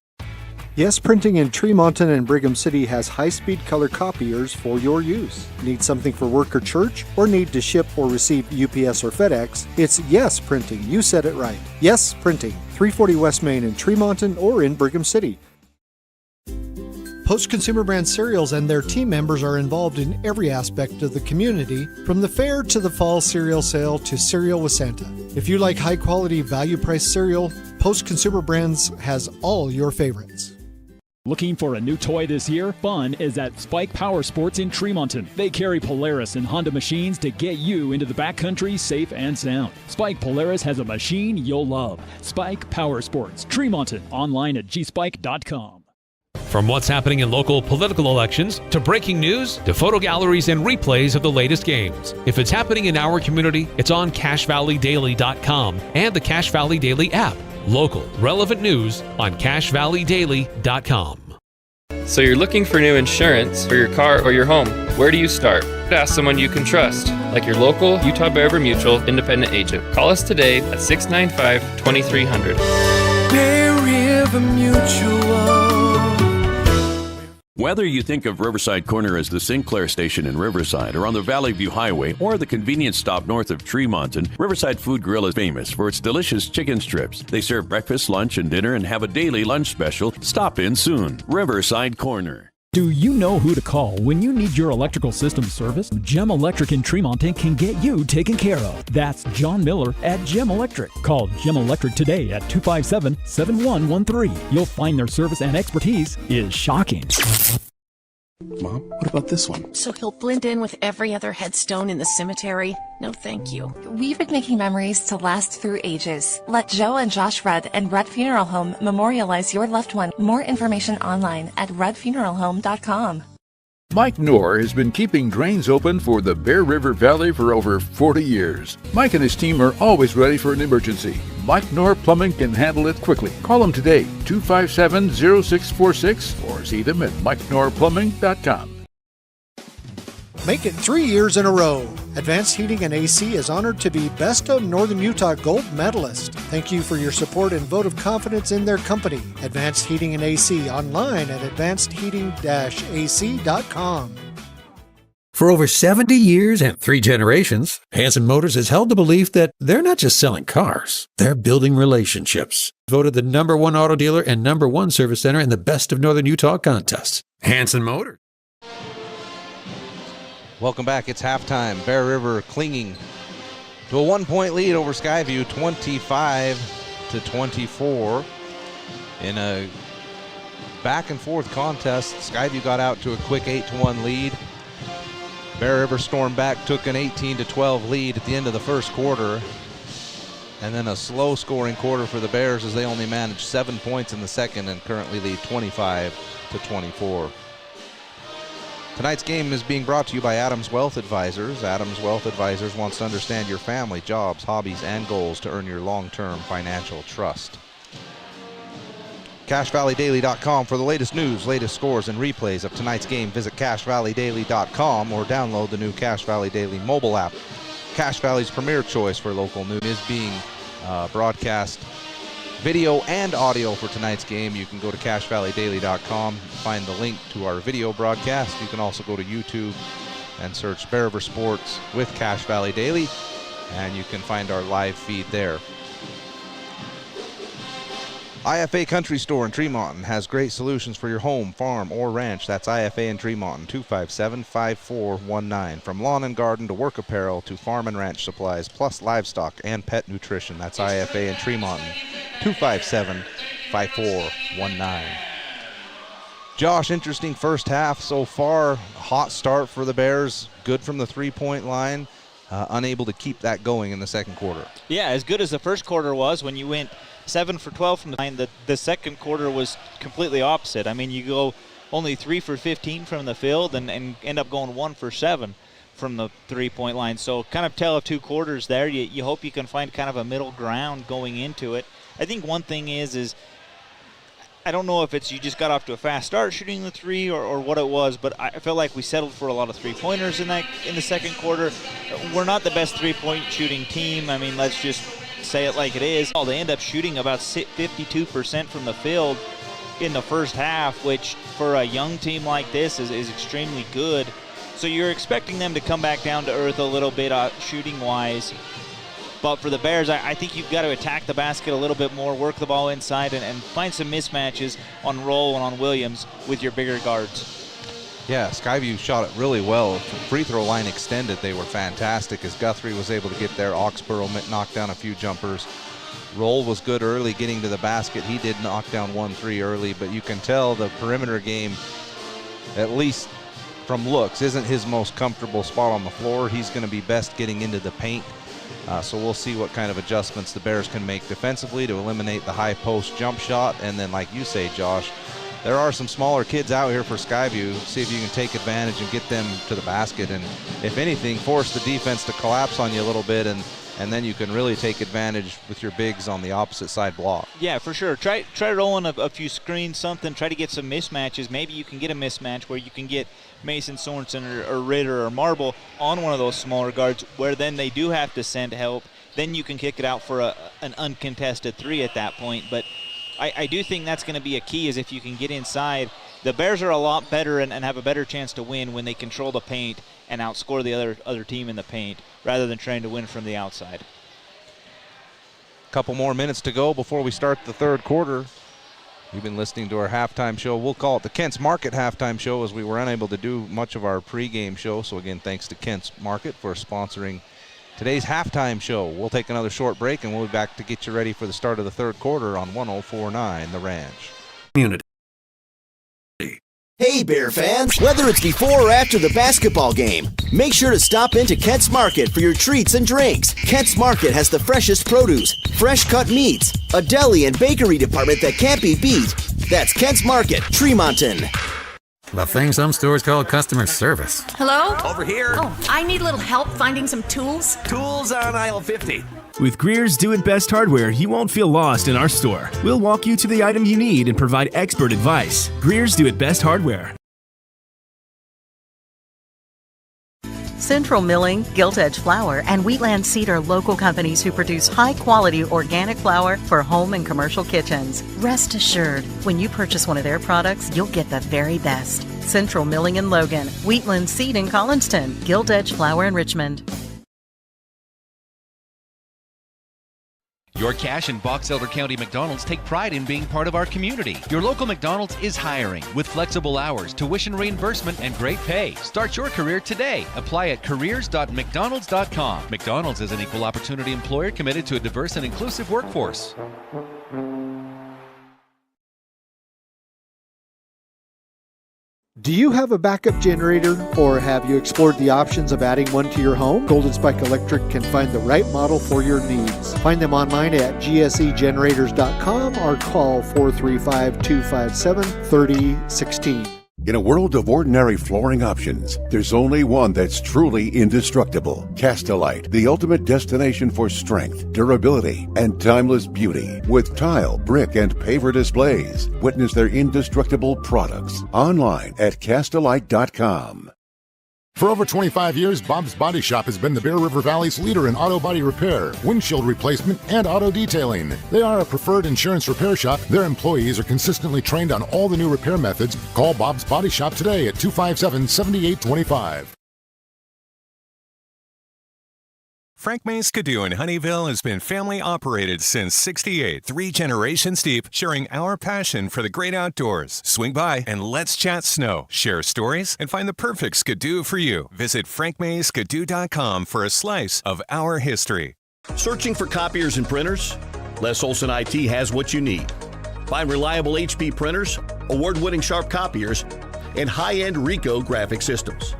Yes Printing in Tremonton and Brigham City has high-speed color copiers for your use. Need something for work or church, or need to ship or receive UPS or FedEx? It's Yes Printing. You said it right. Yes Printing, 340 West Main in Tremonton or in Brigham City. Post Consumer Brand Cereals and their team members are involved in every aspect of the community, from the fair to the fall cereal sale to Cereal with Santa. If you like high-quality, value-priced cereal, Post Consumer Brands has all your favorites. Looking for a new toy this year? Fun is at Spike Power Sports in Tremonton. They carry Polaris and Honda machines to get you into the backcountry safe and sound. Spike Polaris has a machine you'll love. Spike Power Sports, Tremonton, online at gspike.com. From what's happening in local political elections, to breaking news, to photo galleries and replays of the latest games. If it's happening in our community, it's on CashValleyDaily.com and the Cache Valley Daily app. Local, relevant news on CashValleyDaily.com. So you're looking for new insurance for your car or your home. Where do you start? Ask someone you can trust, like your local Utah Bear River Mutual independent agent. Call us today at 695-2300. Bear River Mutual. Whether you think of Riverside Corner as the Sinclair Station in Riverside or on the Valley View Highway or the convenience stop north of Tremonton, Riverside Food Grill is famous for its delicious chicken strips. They serve breakfast, lunch, and dinner and have a daily lunch special. Stop in soon. Riverside Corner. Do you know who to call when you need your electrical system service? Gem Electric in Tremonton can get you taken care of. That's John Miller at Gem Electric. Call Gem Electric today at 257-7113. You'll find their service and expertise is shocking. Mom, what about this one? So he'll blend in with every other headstone in the cemetery? No, thank you. We've been making memories to last through ages. Let Joe and Josh Rudd and Rudd Funeral Home memorialize your loved one. More information online at ruddfuneralhome.com. Mike Knorr has been keeping drains open for the Bear River Valley for over 40 years. Mike and his team are always ready for an emergency. Mike Knorr Plumbing can handle it quickly. Call him today, 257-0646, or see them at MikeKnorrPlumbing.com. Make it 3 years in a row. Advanced Heating and AC is honored to be Best of Northern Utah Gold Medalist. Thank you for your support and vote of confidence in their company. Advanced Heating and AC online at advancedheating-ac.com. For over 70 years and 3 generations, Hanson Motors has held the belief that they're not just selling cars, they're building relationships. Voted the #1 auto dealer and #1 service center in the Best of Northern Utah contests. Hanson Motors. Welcome back. It's halftime. Bear River clinging to a 1-point lead over Skyview, 25 to 24 in a back and forth contest. Skyview got out to a quick 8-1 lead. Bear River stormed back, took an 18-12 lead at the end of the first quarter. And then a slow scoring quarter for the Bears as they only managed 7 points in the second and currently lead 25-24. Tonight's game is being brought to you by Adams Wealth Advisors. Adams Wealth Advisors wants to understand your family, jobs, hobbies, and goals to earn your long-term financial trust. CashValleyDaily.com for the latest news, latest scores, and replays of tonight's game. Visit CashValleyDaily.com or download the new Cache Valley Daily mobile app. Cache Valley's premier choice for local news is being broadcast video and audio for tonight's game. You can go to CashValleyDaily.com, find the link to our video broadcast. You can also go to YouTube and search Bear River Sports with Cache Valley Daily, and you can find our live feed there. IFA Country Store in Tremonton has great solutions for your home, farm, or ranch. That's IFA in Tremonton, 257-5419. From lawn and garden to work apparel to farm and ranch supplies, plus livestock and pet nutrition. That's IFA in Tremonton, 257-5419. Josh, interesting first half so far. Hot start for the Bears. Good from the three-point line. Unable to keep that going in the second quarter. Yeah, as good as the first quarter was when you went 7 for 12 from the line, the second quarter was completely opposite. I mean, you go only 3 for 15 from the field and end up going 1 for 7 from the three-point line. So kind of tell of two quarters there. You hope you can find kind of a middle ground going into it. I think one thing is I don't know if it's you just got off to a fast start shooting the three or what it was, but I felt like we settled for a lot of three-pointers in the second quarter. We're not the best three-point shooting team. I mean, let's just say it like it is. They end up shooting about 52% from the field in the first half, which for a young team like this is extremely good. So you're expecting them to come back down to earth a little bit shooting-wise. But for the Bears, I think you've got to attack the basket a little bit more, work the ball inside, and find some mismatches on Roll and on Williams with your bigger guards. Yeah, Skyview shot it really well. Free throw line extended, they were fantastic as Guthrie was able to get there. Oxborough knocked down a few jumpers. Roll was good early getting to the basket. He did knock down 1-3 early, but you can tell the perimeter game, at least from looks, isn't his most comfortable spot on the floor. He's going to be best getting into the paint. So we'll see what kind of adjustments the Bears can make defensively to eliminate the high post jump shot. And then, like you say, Josh, there are some smaller kids out here for Skyview. See if you can take advantage and get them to the basket. And if anything, force the defense to collapse on you a little bit, and then you can really take advantage with your bigs on the opposite side block. Yeah, for sure. Try rolling a few screens, something. Try to get some mismatches. Maybe you can get a mismatch where you can get Mason Sorensen or Ritter or Marble on one of those smaller guards where then they do have to send help. Then you can kick it out for an uncontested three at that point. But I do think that's going to be a key, is if you can get inside. The Bears are a lot better and have a better chance to win when they control the paint and outscore the other team in the paint rather than trying to win from the outside. Couple more minutes to go before we start the third quarter. You've been listening to our halftime show. We'll call it the Kent's Market halftime show, as we were unable to do much of our pregame show. So again, thanks to Kent's Market for sponsoring today's halftime show. We'll take another short break, and we'll be back to get you ready for the start of the third quarter on 104.9 The Ranch. Community. Hey, Bear fans! Whether it's before or after the basketball game, make sure to stop into Kent's Market for your treats and drinks. Kent's Market has the freshest produce, fresh cut meats, a deli and bakery department that can't be beat. That's Kent's Market, Tremonton. The thing some stores call customer service. Hello? Over here. Oh, I need a little help finding some tools. Tools on aisle 50. With Greer's Do It Best hardware, you won't feel lost in our store. We'll walk you to the item you need and provide expert advice. Greer's Do It Best hardware. Central Milling, Gilt Edge Flour, and Wheatland Seed are local companies who produce high-quality organic flour for home and commercial kitchens. Rest assured, when you purchase one of their products, you'll get the very best. Central Milling in Logan, Wheatland Seed in Collinston, Gilt Edge Flour in Richmond. Your Cache and Box Elder County McDonald's take pride in being part of our community. Your local McDonald's is hiring with flexible hours, tuition reimbursement, and great pay. Start your career today. Apply at careers.mcdonalds.com. McDonald's is an equal opportunity employer committed to a diverse and inclusive workforce. Do you have a backup generator, or have you explored the options of adding one to your home? Golden Spike Electric can find the right model for your needs. Find them online at gsegenerators.com or call 435-257-3016. In a world of ordinary flooring options, there's only one that's truly indestructible. Castelite, the ultimate destination for strength, durability, and timeless beauty. With tile, brick, and paver displays. Witness their indestructible products online at castelite.com. For over 25 years, Bob's Body Shop has been the Bear River Valley's leader in auto body repair, windshield replacement, and auto detailing. They are a preferred insurance repair shop. Their employees are consistently trained on all the new repair methods. Call Bob's Body Shop today at 257-7825. Frank May's Skidoo in Honeyville has been family operated since '68, 3 generations deep, sharing our passion for the great outdoors. Swing by and let's chat snow, share stories, and find the perfect Skidoo for you. Visit frankmayskidoo.com for a slice of our history. Searching for copiers and printers? Les Olson IT has what you need. Find reliable HP printers, award-winning Sharp copiers, and high-end Ricoh graphic systems.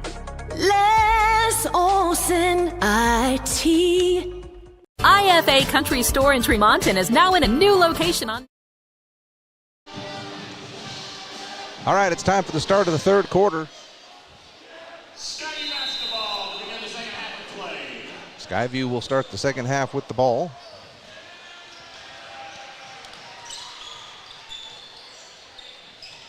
Les Olson IT. IFA Country Store in Tremonton is now in a new location on. All right, it's time for the start of the third quarter. Skyview will start the second half with the ball.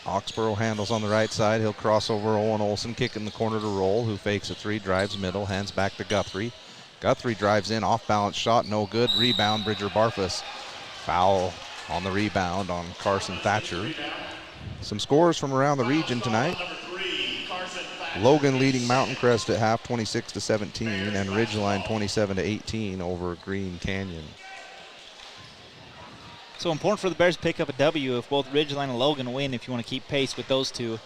Oxborough handles on the right side. He'll cross over Owen Olson, kick in the corner to Roll, who fakes a 3, drives middle, hands back to Guthrie. Guthrie drives in, off-balance shot, no good. Rebound, Bridger Barfus. Foul on the rebound on Carson Thatcher. Some scores from around the region tonight. Logan leading Mountain Crest at half, 26-17, and Ridgeline 27-18 over Green Canyon. So important for the Bears to pick up a W if both Ridgeline and Logan win, if you want to keep pace with those two,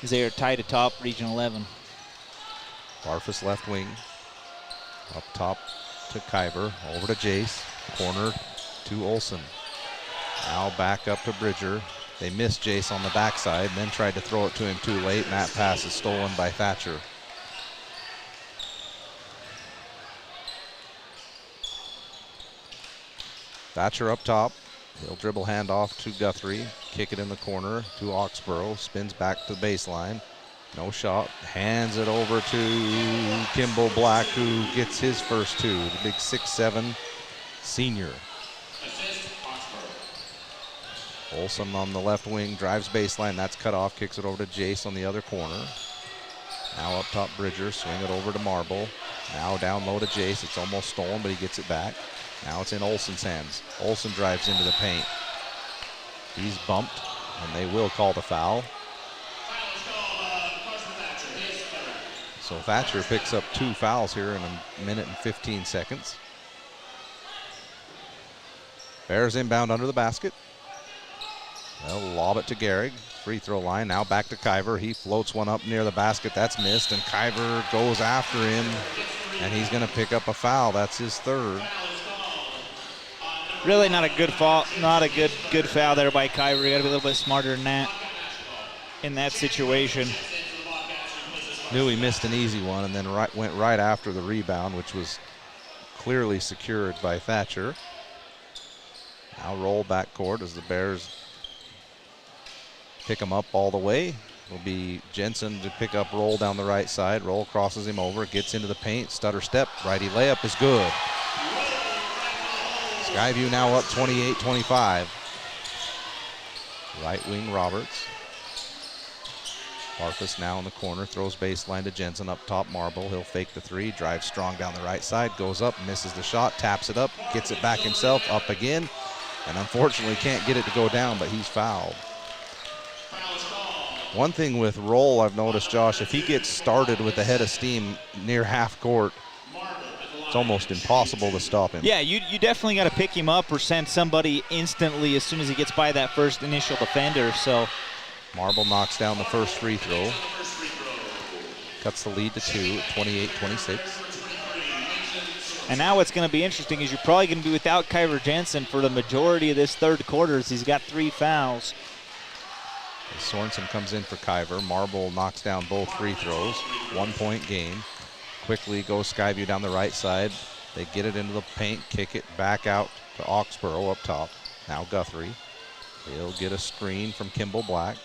as they are tied atop Region 11. Barfus left wing. Up top to Kyber. Over to Jace. Corner to Olson. Now back up to Bridger. They missed Jace on the backside, then tried to throw it to him too late, and that pass is stolen by Thatcher. Thatcher up top. He'll dribble handoff to Guthrie, kick it in the corner to Oxborough, spins back to the baseline. No shot, hands it over to Kimball Black, who gets his first 2, the big 6'7" senior. Olson on the left wing, drives baseline, that's cut off, kicks it over to Jace on the other corner. Now up top Bridger, swing it over to Marble. Now down low to Jace, it's almost stolen, but he gets it back. Now it's in Olson's hands. Olson drives into the paint. He's bumped, and they will call the foul. So Thatcher picks up 2 fouls here in a minute and 15 seconds. Bears inbound under the basket. They'll lob it to Gehrig. Free throw line, now back to Kyver. He floats one up near the basket, that's missed, and Kyver goes after him, and he's gonna pick up a foul. That's his 3rd. Really not a good foul, not a good foul there by Kyver. You gotta be a little bit smarter than that in that situation. Knew he missed an easy one and then went right after the rebound, which was clearly secured by Thatcher. Now roll back court as the Bears pick him up all the way. It'll be Jensen to pick up Roll down the right side. Roll crosses him over, gets into the paint, stutter step, righty layup is good. Skyview now up 28-25. Right wing Roberts. Barfus now in the corner, throws baseline to Jensen up top. Marble, he'll fake the 3, drives strong down the right side, goes up, misses the shot, taps it up, gets it back himself, up again, and unfortunately can't get it to go down, but he's fouled. One thing with Roll I've noticed, Josh, if he gets started with the head of steam near half court, it's almost impossible to stop him. Yeah, you definitely got to pick him up or send somebody instantly as soon as he gets by that first initial defender. So Marble knocks down the first free throw. Cuts the lead to 2 at 28-26. And now what's going to be interesting is you're probably going to be without Kyver Jensen for the majority of this third quarter as he's got 3 fouls. Sorensen comes in for Kyver. Marble knocks down both free throws. 1-point game. Quickly goes Skyview down the right side. They get it into the paint, kick it back out to Oxborough up top. Now Guthrie. He'll get a screen from Kimball Black.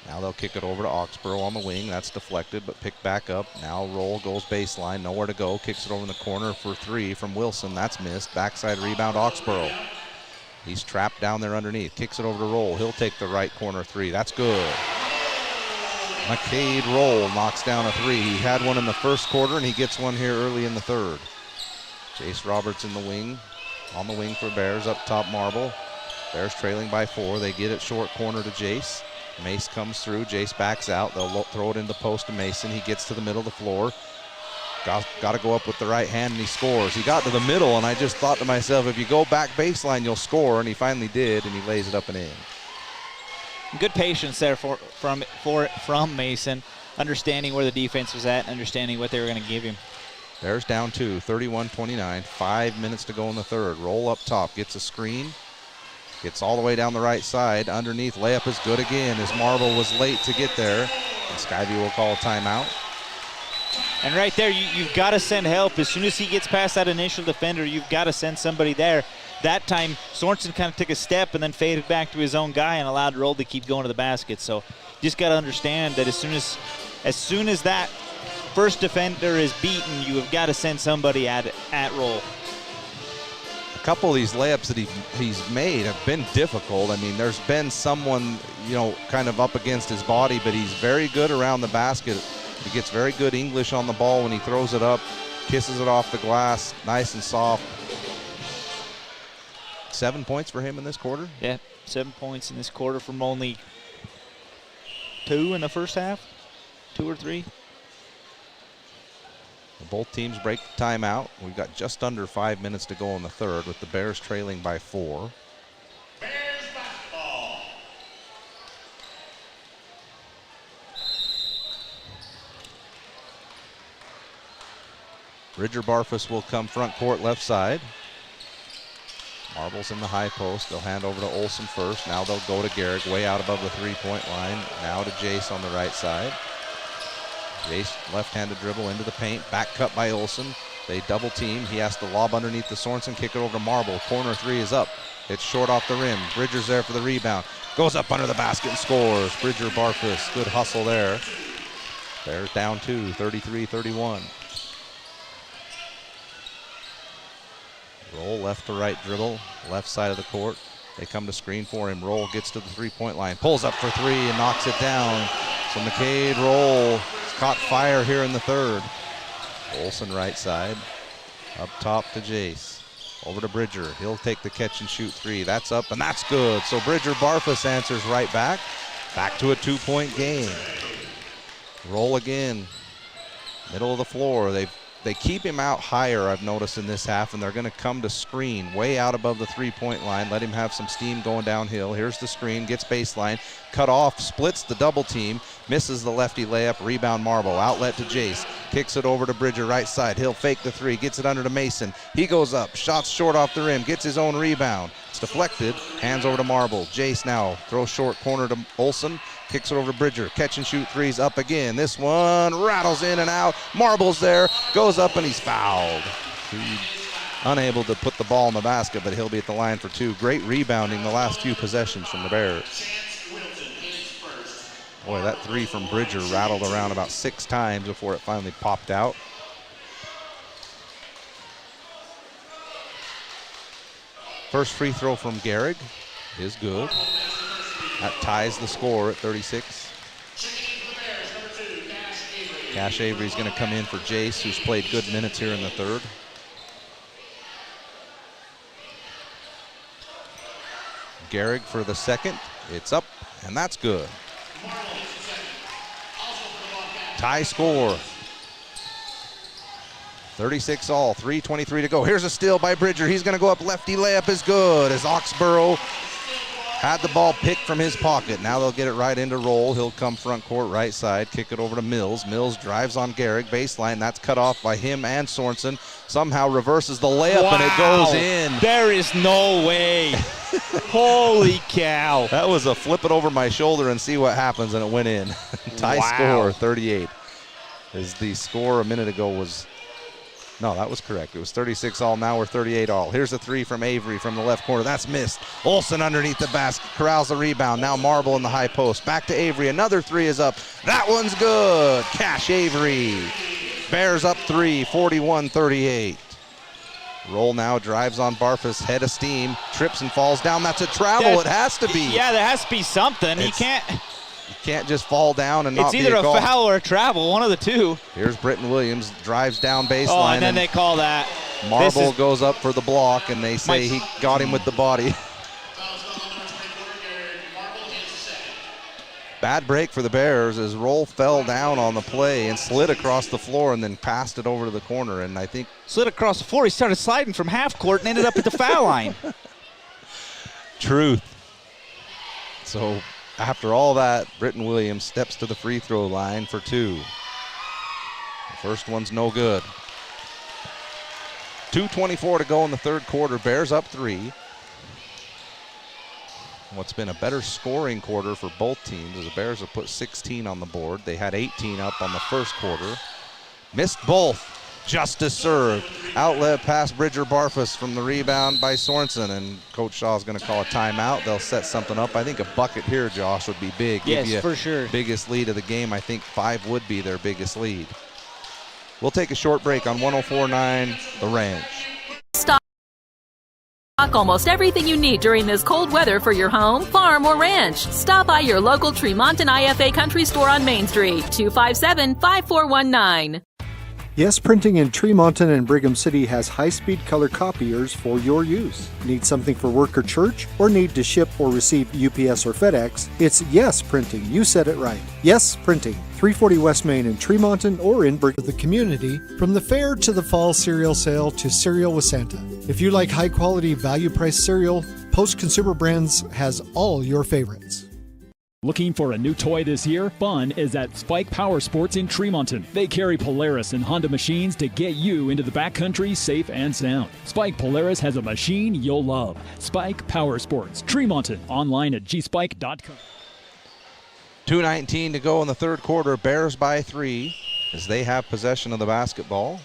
Now they'll kick it over to Oxborough on the wing. That's deflected, but picked back up. Now Roll goes baseline, nowhere to go. Kicks it over in the corner for 3 from Wilson. That's missed. Backside rebound, Oxborough. He's trapped down there underneath. Kicks it over to Roll. He'll take the right corner 3. That's good. McCade Roll knocks down a 3. He had one in the first quarter, and he gets one here early in the third. Jace Roberts in the wing. On the wing for Bears, up top Marble. Bears trailing by 4. They get it short corner to Jace. Mace comes through. Jace backs out. They'll throw it into post to Mason. He gets to the middle of the floor. Got to go up with the right hand, and he scores. He got to the middle, and I just thought to myself, if you go back baseline, you'll score, and he finally did, and he lays it up and in. Good patience there from Mason, understanding where the defense was at, understanding what they were going to give him. Bears down 2, 31-29. 5 minutes to go in the third. Roll up top, gets a screen. Gets all the way down the right side. Underneath, layup is good again as Marble was late to get there. And Skyview will call a timeout. And right there, you've got to send help. As soon as he gets past that initial defender, you've got to send somebody there. That time, Sorensen kind of took a step and then faded back to his own guy and allowed Roll to keep going to the basket. So you just got to understand that as soon as that first defender is beaten, you have got to send somebody at Roll. A couple of these layups that he's made have been difficult. I mean, there's been someone, kind of up against his body, but he's very good around the basket. He gets very good English on the ball when he throws it up, kisses it off the glass, nice and soft. 7 points for him in this quarter? Yeah, 7 points in this quarter from only 2 in the first half, 2 or 3. Both teams break the timeout. We've got just under 5 minutes to go in the third with the Bears trailing by 4. Bears basketball. Bridger Barfus will come front court left side. Marble's in the high post. They'll hand over to Olsen first. Now they'll go to Gehrig way out above the 3-point line. Now to Jace on the right side. Jace left-handed dribble into the paint. Back cut by Olsen. They double team. He has to lob underneath the Sorensen. Kick it over to Marble. Corner 3 is up. It's short off the rim. Bridger's there for the rebound. Goes up under the basket and scores. Bridger Barfus. Good hustle there. Bears down 2, 33-31. Roll left to right dribble. Left side of the court. They come to screen for him. Roll gets to the 3-point line. Pulls up for 3 and knocks it down. So McCade Roll caught fire here in the third. Olsen right side. Up top to Jace. Over to Bridger. He'll take the catch and shoot 3. That's up and that's good. So Bridger Barfus answers right back. Back to a 2-point game. Roll again. Middle of the floor. They keep him out higher, I've noticed, in this half, and they're going to come to screen way out above the 3-point line, let him have some steam going downhill. Here's the screen, gets baseline, cut off, splits the double team, misses the lefty layup, rebound Marble, outlet to Jace, kicks it over to Bridger right side. He'll fake the 3, gets it under to Mason. He goes up, shots short off the rim, gets his own rebound. It's deflected, hands over to Marble. Jace now throws short corner to Olsen. Kicks it over to Bridger. Catch and shoot 3's up again. This one rattles in and out. Marble's there. Goes up and he's fouled. He's unable to put the ball in the basket, but he'll be at the line for 2. Great rebounding the last few possessions from the Bears. Boy, that 3 from Bridger rattled around about 6 times before it finally popped out. First free throw from Gehrig is good. That ties the score at 36. Cash Avery's going to come in for Jace, who's played good minutes here in the third. Gehrig for the second. It's up, and that's good. Tie score. 36 all, 3:23 to go. Here's a steal by Bridger. He's going to go up lefty. Layup is good as Oxborough had the ball picked from his pocket. Now they'll get it right into Roll. He'll come front court right side, kick it over to Mills. Mills drives on Garrick, baseline. That's cut off by him and Sorensen. Somehow reverses the layup and it goes in. There is no way. Holy cow. That was a flip it over my shoulder and see what happens, and it went in. Tie score, 38. As the score a minute ago was... No, that was correct. It was 36 all. Now we're 38 all. Here's a three from Avery from the left corner. That's missed. Olsen underneath the basket. Corrals the rebound. Now Marble in the high post. Back to Avery. Another three is up. That one's good. Cash Avery. Bears up three, 41-38. Roll now drives on Barfus. Head of steam. Trips and falls down. That's a travel. It has to be. Yeah, there has to be something. You can't just fall down and not be a It's either call. a foul or a travel, one of the two. Here's Britton Williams, drives down baseline. Oh, and then they call that. Marble goes up for the block, and they say he got him with the body. Bad break for the Bears as Roll fell down on the play and slid across the floor and then passed it over to the corner. And I think slid across the floor. He started sliding from half court and ended up at the foul line. Truth. So after all that, Britton Williams steps to the free throw line for two. The first one's no good. 2:24 to go in the third quarter. Bears up three. What's been a better scoring quarter for both teams as the Bears have put 16 on the board. They had 18 up on the first quarter. Missed both. Justice served. Outlet past Bridger Barfus from the rebound by Sorensen, and Coach Shaw is going to call a timeout. They'll set something up. I think a bucket here, Josh, would be big. Yes, Give you for sure. Biggest lead of the game. I think 5 would be their biggest lead. We'll take a short break on 104.9 The Ranch. Stock almost everything you need during this cold weather for your home, farm, or ranch. Stop by your local Tremonton IFA Country Store on Main Street, 257-5419. Yes Printing in Tremonton and Brigham City has high-speed color copiers for your use. Need something for work or church, or need to ship or receive UPS or FedEx? It's Yes Printing. You said it right. Yes Printing. 340 West Main in Tremonton or in Brigham. The community, from the fair to the fall cereal sale to Cereal with Santa. If you like high-quality, value-priced cereal, Post Consumer Brands has all your favorites. Looking for a new toy this year? Fun is at Spike Power Sports in Tremonton. They carry Polaris and Honda machines to get you into the backcountry safe and sound. Spike Polaris has a machine you'll love. Spike Power Sports, Tremonton. Online at gspike.com. 2:19 to go in the third quarter. Bears by 3 as they have possession of the basketball.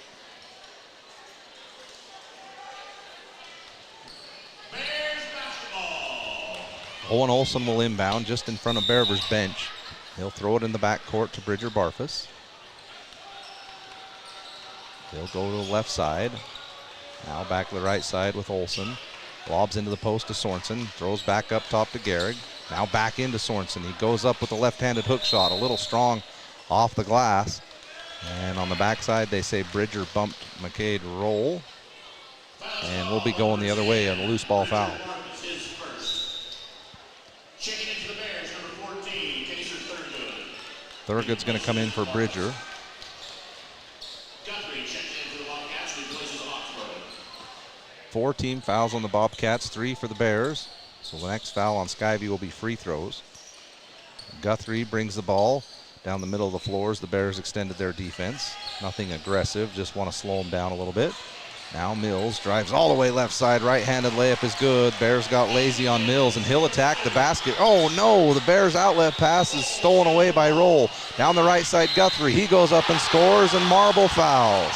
Owen Olsen will inbound just in front of Bearver's bench. He'll throw it in the backcourt to Bridger Barfus. They'll go to the left side. Now back to the right side with Olsen. Lobs into the post to Sorensen. Throws back up top to Gehrig. Now back into Sorensen. He goes up with a left-handed hook shot. A little strong off the glass. And on the backside, they say Bridger bumped McCade Roll. And we'll be going the other way on a loose ball foul. Checking into the Bears, number 14, Kaser Thurgood. Thurgood's going to come in for Bridger. Guthrie checking in for the Bobcats, replaces Oxborough. 4 team fouls on the Bobcats, 3 for the Bears. So the next foul on Skyview will be free throws. Guthrie brings the ball down the middle of the floor as the Bears extended their defense. Nothing aggressive, just want to slow them down a little bit. Now Mills drives all the way left side. Right-handed layup is good. Bears got lazy on Mills, and he'll attack the basket. Oh, no, the Bears' outlet pass is stolen away by Roll. Down the right side, Guthrie. He goes up and scores, and Marble fouls.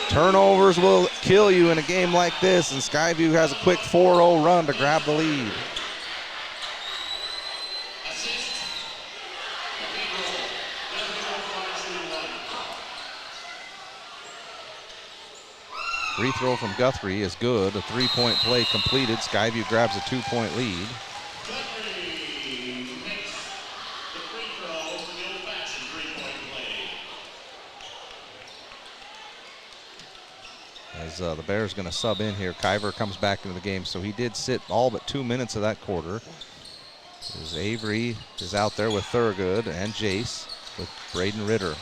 Turnovers will kill you in a game like this, and Skyview has a quick 4-0 run to grab the lead. Free throw from Guthrie is good. A 3-point play completed. Skyview grabs a 2-point lead. Guthrie makes the free throw for the old-fashioned 3-point play. As the Bears going to sub in here. Kyver comes back into the game, so he did sit all but 2 minutes of that quarter. As Avery is out there with Thurgood and Jace with Braden Ritter.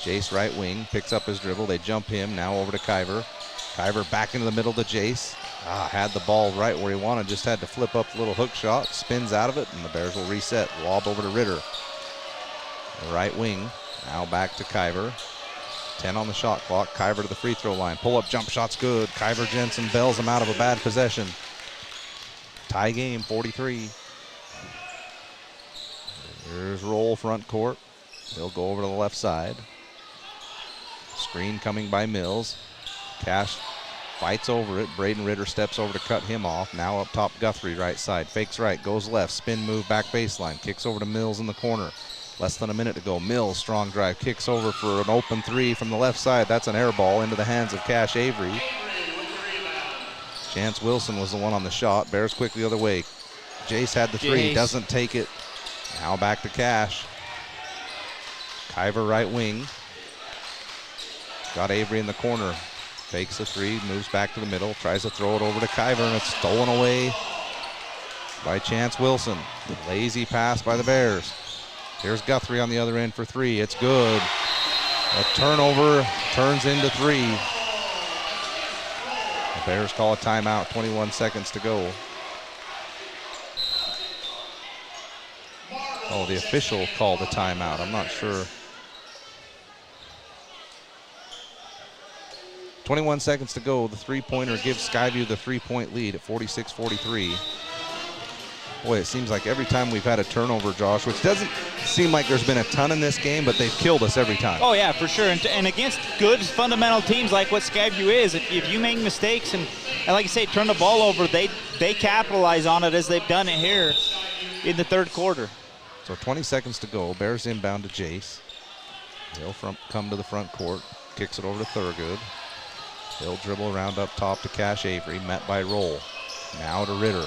Jace right wing, picks up his dribble. They jump him, now over to Kyver. Kyver back into the middle to Jace. Had the ball right where he wanted, just had to flip up the little hook shot, spins out of it, and the Bears will reset. Lob over to Ritter. The right wing, now back to Kyver. 10 on the shot clock. Kyver to the free throw line. Pull-up jump shot's good. Kyver Jensen bails him out of a bad possession. Tie game, 43. Here's Roll front court. They'll go over to the left side. Screen coming by Mills. Cash fights over it. Braden Ritter steps over to cut him off. Now up top, Guthrie right side. Fakes right, goes left. Spin move, back baseline. Kicks over to Mills in the corner. Less than a minute to go. Mills, strong drive, kicks over for an open three from the left side. That's an air ball into the hands of Cash Avery. Chance Wilson was the one on the shot. Bears quick the other way. Jace had the three, doesn't take it. Now back to Cash. Kyver right wing. Got Avery in the corner. Fakes a three, moves back to the middle, tries to throw it over to Kyver, and it's stolen away by Chance Wilson. Lazy pass by the Bears. Here's Guthrie on the other end for three. It's good. A turnover turns into three. The Bears call a timeout, 21 seconds to go. Oh, the official called a timeout. I'm not sure. 21 seconds to go. The three-pointer gives Skyview the 3-point lead at 46-43. Boy, it seems like every time we've had a turnover, Josh, which doesn't seem like there's been a ton in this game, but they've killed us every time. Oh, yeah, for sure. And against good fundamental teams like what Skyview is, if you make mistakes and like I say, turn the ball over, they capitalize on it as they've done it here in the third quarter. So 20 seconds to go. Bears inbound to Jace. He'll come to the front court. Kicks it over to Thurgood. He'll dribble around up top to Cash Avery, met by Roll. Now to Ritter.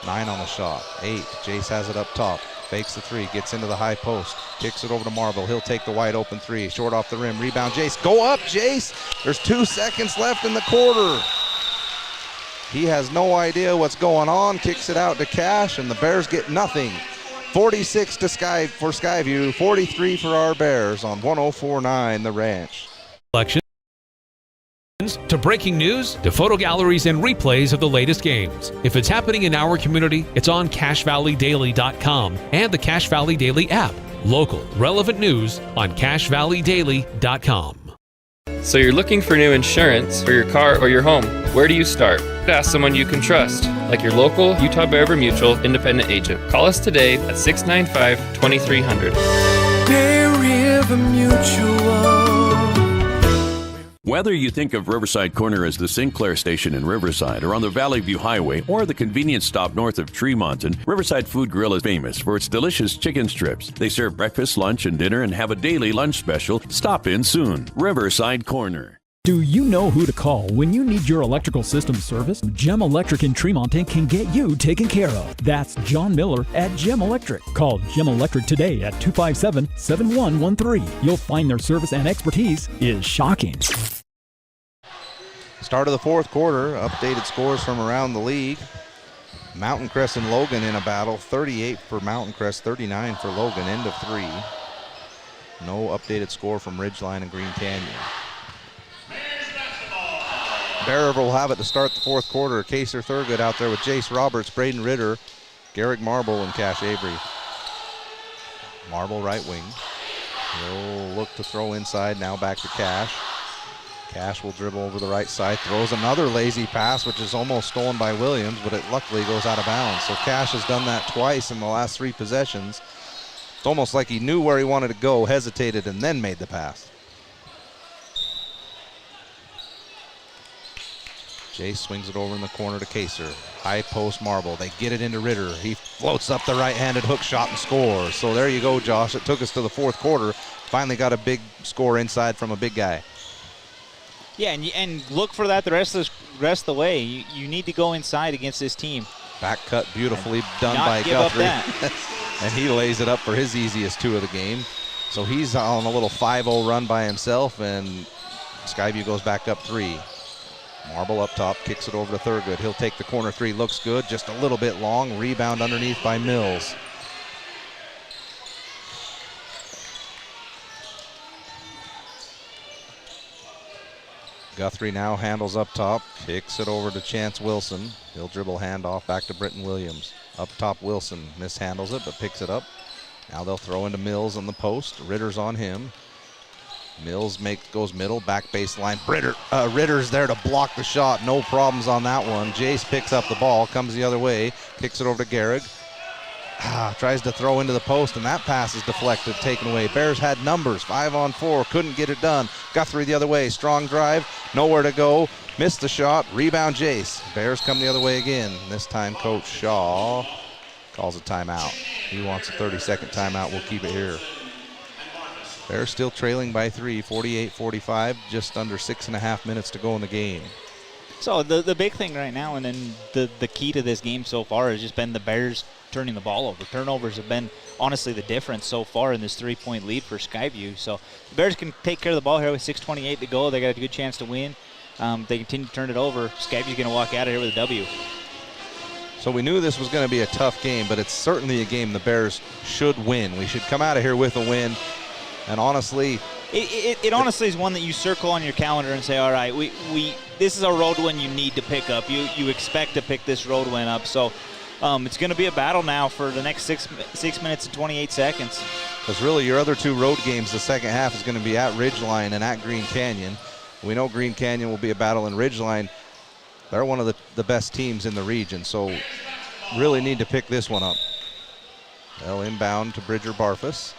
9 on the shot. 8. Jace has it up top. Fakes the three, gets into the high post. Kicks it over to Marble. He'll take the wide open three. Short off the rim. Rebound Jace. Go up, Jace. There's 2 seconds left in the quarter. He has no idea what's going on. Kicks it out to Cash, and the Bears get nothing. 46 for Skyview, 43 for our Bears on 104.9 The Ranch. To breaking news, to photo galleries and replays of the latest games. If it's happening in our community, it's on CashValleyDaily.com and the Cache Valley Daily app. Local, relevant news on CashValleyDaily.com. So you're looking for new insurance for your car or your home. Where do you start? Ask someone you can trust, like your local Utah Bear River Mutual independent agent. Call us today at 695-2300. Bear River Mutual. Whether you think of Riverside Corner as the Sinclair station in Riverside or on the Valley View Highway or the convenience stop north of Tremonton, Riverside Food Grill is famous for its delicious chicken strips. They serve breakfast, lunch, and dinner and have a daily lunch special. Stop in soon. Riverside Corner. Do you know who to call when you need your electrical system serviced? Gem Electric in Tremonton can get you taken care of. That's John Miller at Gem Electric. Call Gem Electric today at 257-7113. You'll find their service and expertise is shocking. Start of the fourth quarter, updated scores from around the league. Mountain Crest and Logan in a battle, 38 for Mountain Crest, 39 for Logan, end of 3. No updated score from Ridgeline and Green Canyon. Bear River will have it to start the fourth quarter. Kaser Thurgood out there with Jace Roberts, Braden Ritter, Garrick Marble, and Cash Avery. Marble right wing. He'll look to throw inside, now back to Cash. Cash will dribble over the right side, throws another lazy pass, which is almost stolen by Williams, but it luckily goes out of bounds. So Cash has done that twice in the last 3 possessions. It's almost like he knew where he wanted to go, hesitated, and then made the pass. Jace swings it over in the corner to Kaser. High post Marble. They get it into Ritter. He floats up the right-handed hook shot and scores. So there you go, Josh. It took us to the fourth quarter. Finally got a big score inside from a big guy. Yeah, and look for that the rest of the way. You need to go inside against this team. Back cut beautifully done by Guthrie. And he lays it up for his easiest 2 of the game. So he's on a little 5-0 run by himself, and Skyview goes back up 3. Marble up top, kicks it over to Thurgood. He'll take the corner 3, looks good, just a little bit long. Rebound underneath by Mills. Guthrie now handles up top, kicks it over to Chance Wilson. He'll dribble handoff back to Britton Williams. Up top, Wilson mishandles it, but picks it up. Now they'll throw into Mills on the post. Ritter's on him. Mills goes middle, back baseline. Ritter's there to block the shot. No problems on that one. Jace picks up the ball, comes the other way, kicks it over to Gehrig. Tries to throw into the post, and that pass is deflected, taken away. Bears had numbers, 5-on-4, couldn't get it done. Guthrie the other way, strong drive, nowhere to go. Missed the shot, rebound Jace. Bears come the other way again. This time Coach Shaw calls a timeout. He wants a 30-second timeout. We'll keep it here. Bears still trailing by 3, 48-45, just under 6.5 minutes to go in the game. So the big thing right now, and then the key to this game so far has just been the Bears turning the ball over. Turnovers have been honestly the difference so far in this 3-point lead for Skyview. So the Bears can take care of the ball here with 6:28 to go. They got a good chance to win. They continue to turn it over. Skyview's going to walk out of here with a W. So we knew this was going to be a tough game, but it's certainly a game the Bears should win. We should come out of here with a win. And honestly, it honestly is one that you circle on your calendar and say, all right, this is a road win you need to pick up. You expect to pick this road win up. So it's going to be a battle now for the next 6 minutes and 28 seconds. Because really your other two road games the second half is going to be at Ridgeline and at Green Canyon. We know Green Canyon will be a battle in Ridgeline. They're one of the best teams in the region, so really need to pick this one up. They'll inbound to Bridger Barfus.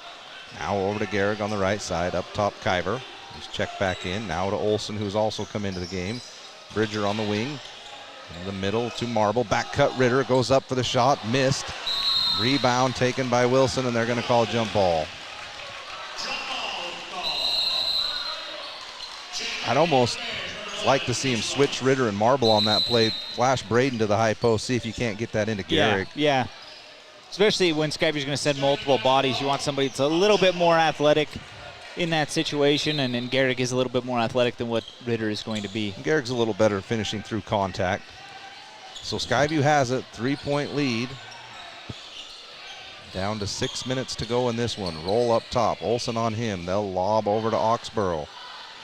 Now over to Gehrig on the right side. Up top, Kyver. He's checked back in. Now to Olson, who's also come into the game. Bridger on the wing. In the middle to Marble. Back cut Ritter. Goes up for the shot. Missed. Rebound taken by Wilson, and they're going to call a jump ball. I'd almost like to see him switch Ritter and Marble on that play. Flash Braden to the high post. See if you can't get that into Gehrig. Yeah. Especially when Skyview's going to send multiple bodies. You want somebody that's a little bit more athletic in that situation, and Gehrig is a little bit more athletic than what Ritter is going to be. Gehrig's a little better finishing through contact. So Skyview has it, 3-point lead. Down to 6 minutes to go in this one. Roll up top, Olson on him. They'll lob over to Oxborough.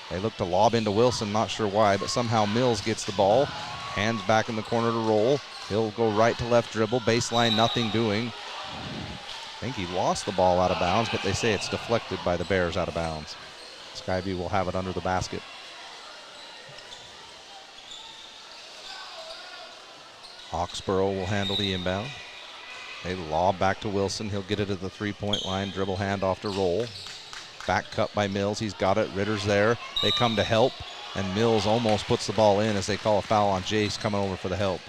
They look to lob into Wilson, not sure why, but somehow Mills gets the ball. Hands back in the corner to Roll. He'll go right to left dribble, baseline, nothing doing. I think he lost the ball out of bounds, but they say it's deflected by the Bears out of bounds. Skyview will have it under the basket. Oxborough will handle the inbound. They lob back to Wilson. He'll get it at the 3-point line, dribble handoff to Roll. Back cut by Mills. He's got it. Ritter's there. They come to help, and Mills almost puts the ball in as they call a foul on Jace coming over for the help.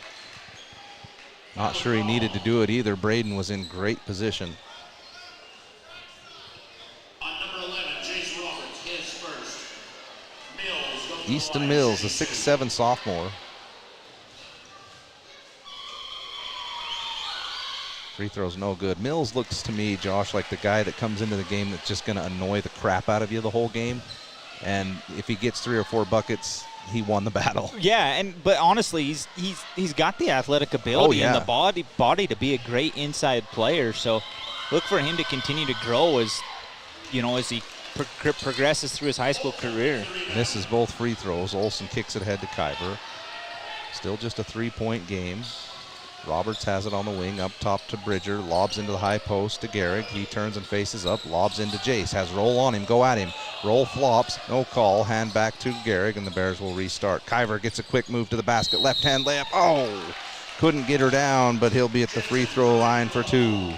Not sure he needed to do it either. Braden was in great position. On number 11, Jace Roberts, his first. Mills. Easton Mills, the 6'7" sophomore. Free throw's no good. Mills looks to me, Josh, like the guy that comes into the game that's just going to annoy the crap out of you the whole game. And if he gets 3 or 4 buckets, he won the battle. Yeah, but honestly, he's got the athletic ability and the body to be a great inside player. So look for him to continue to grow as he progresses through his high school career. Misses both free throws. Olson kicks it ahead to Kyver. Still just a 3-point game. Roberts has it on the wing, up top to Bridger, lobs into the high post to Gehrig. He turns and faces up, lobs into Jace, has Roll on him, go at him. Roll flops, no call, hand back to Gehrig, and the Bears will restart. Kyver gets a quick move to the basket, left hand layup, couldn't get her down, but he'll be at the free throw line for 2.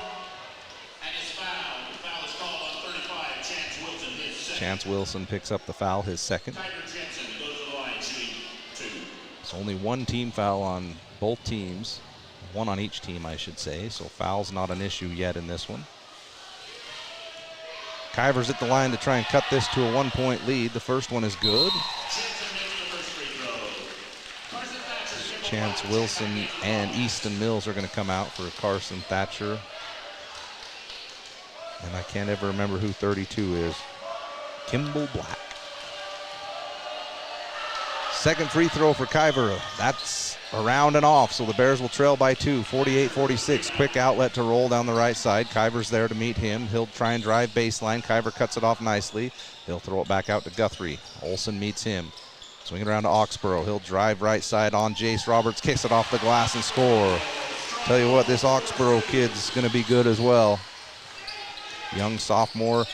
Chance Wilson picks up the foul, his second. It's only one team foul on both teams. One on each team, I should say, so foul's not an issue yet in this one. Kyver's at the line to try and cut this to a 1-point lead. The first one is good. Chance Wilson and Easton Mills are going to come out for Carson Thatcher. And I can't ever remember who 32 is. Kimball Black. Second free throw for Kyver. That's around and off, so the Bears will trail by 2, 48-46. Quick outlet to Roll down the right side. Kyver's there to meet him. He'll try and drive baseline. Kyver cuts it off nicely. He'll throw it back out to Guthrie. Olson meets him. Swing it around to Oxborough. He'll drive right side on Jace Roberts, kicks it off the glass and score. Tell you what, this Oxborough kid's going to be good as well. Young sophomore,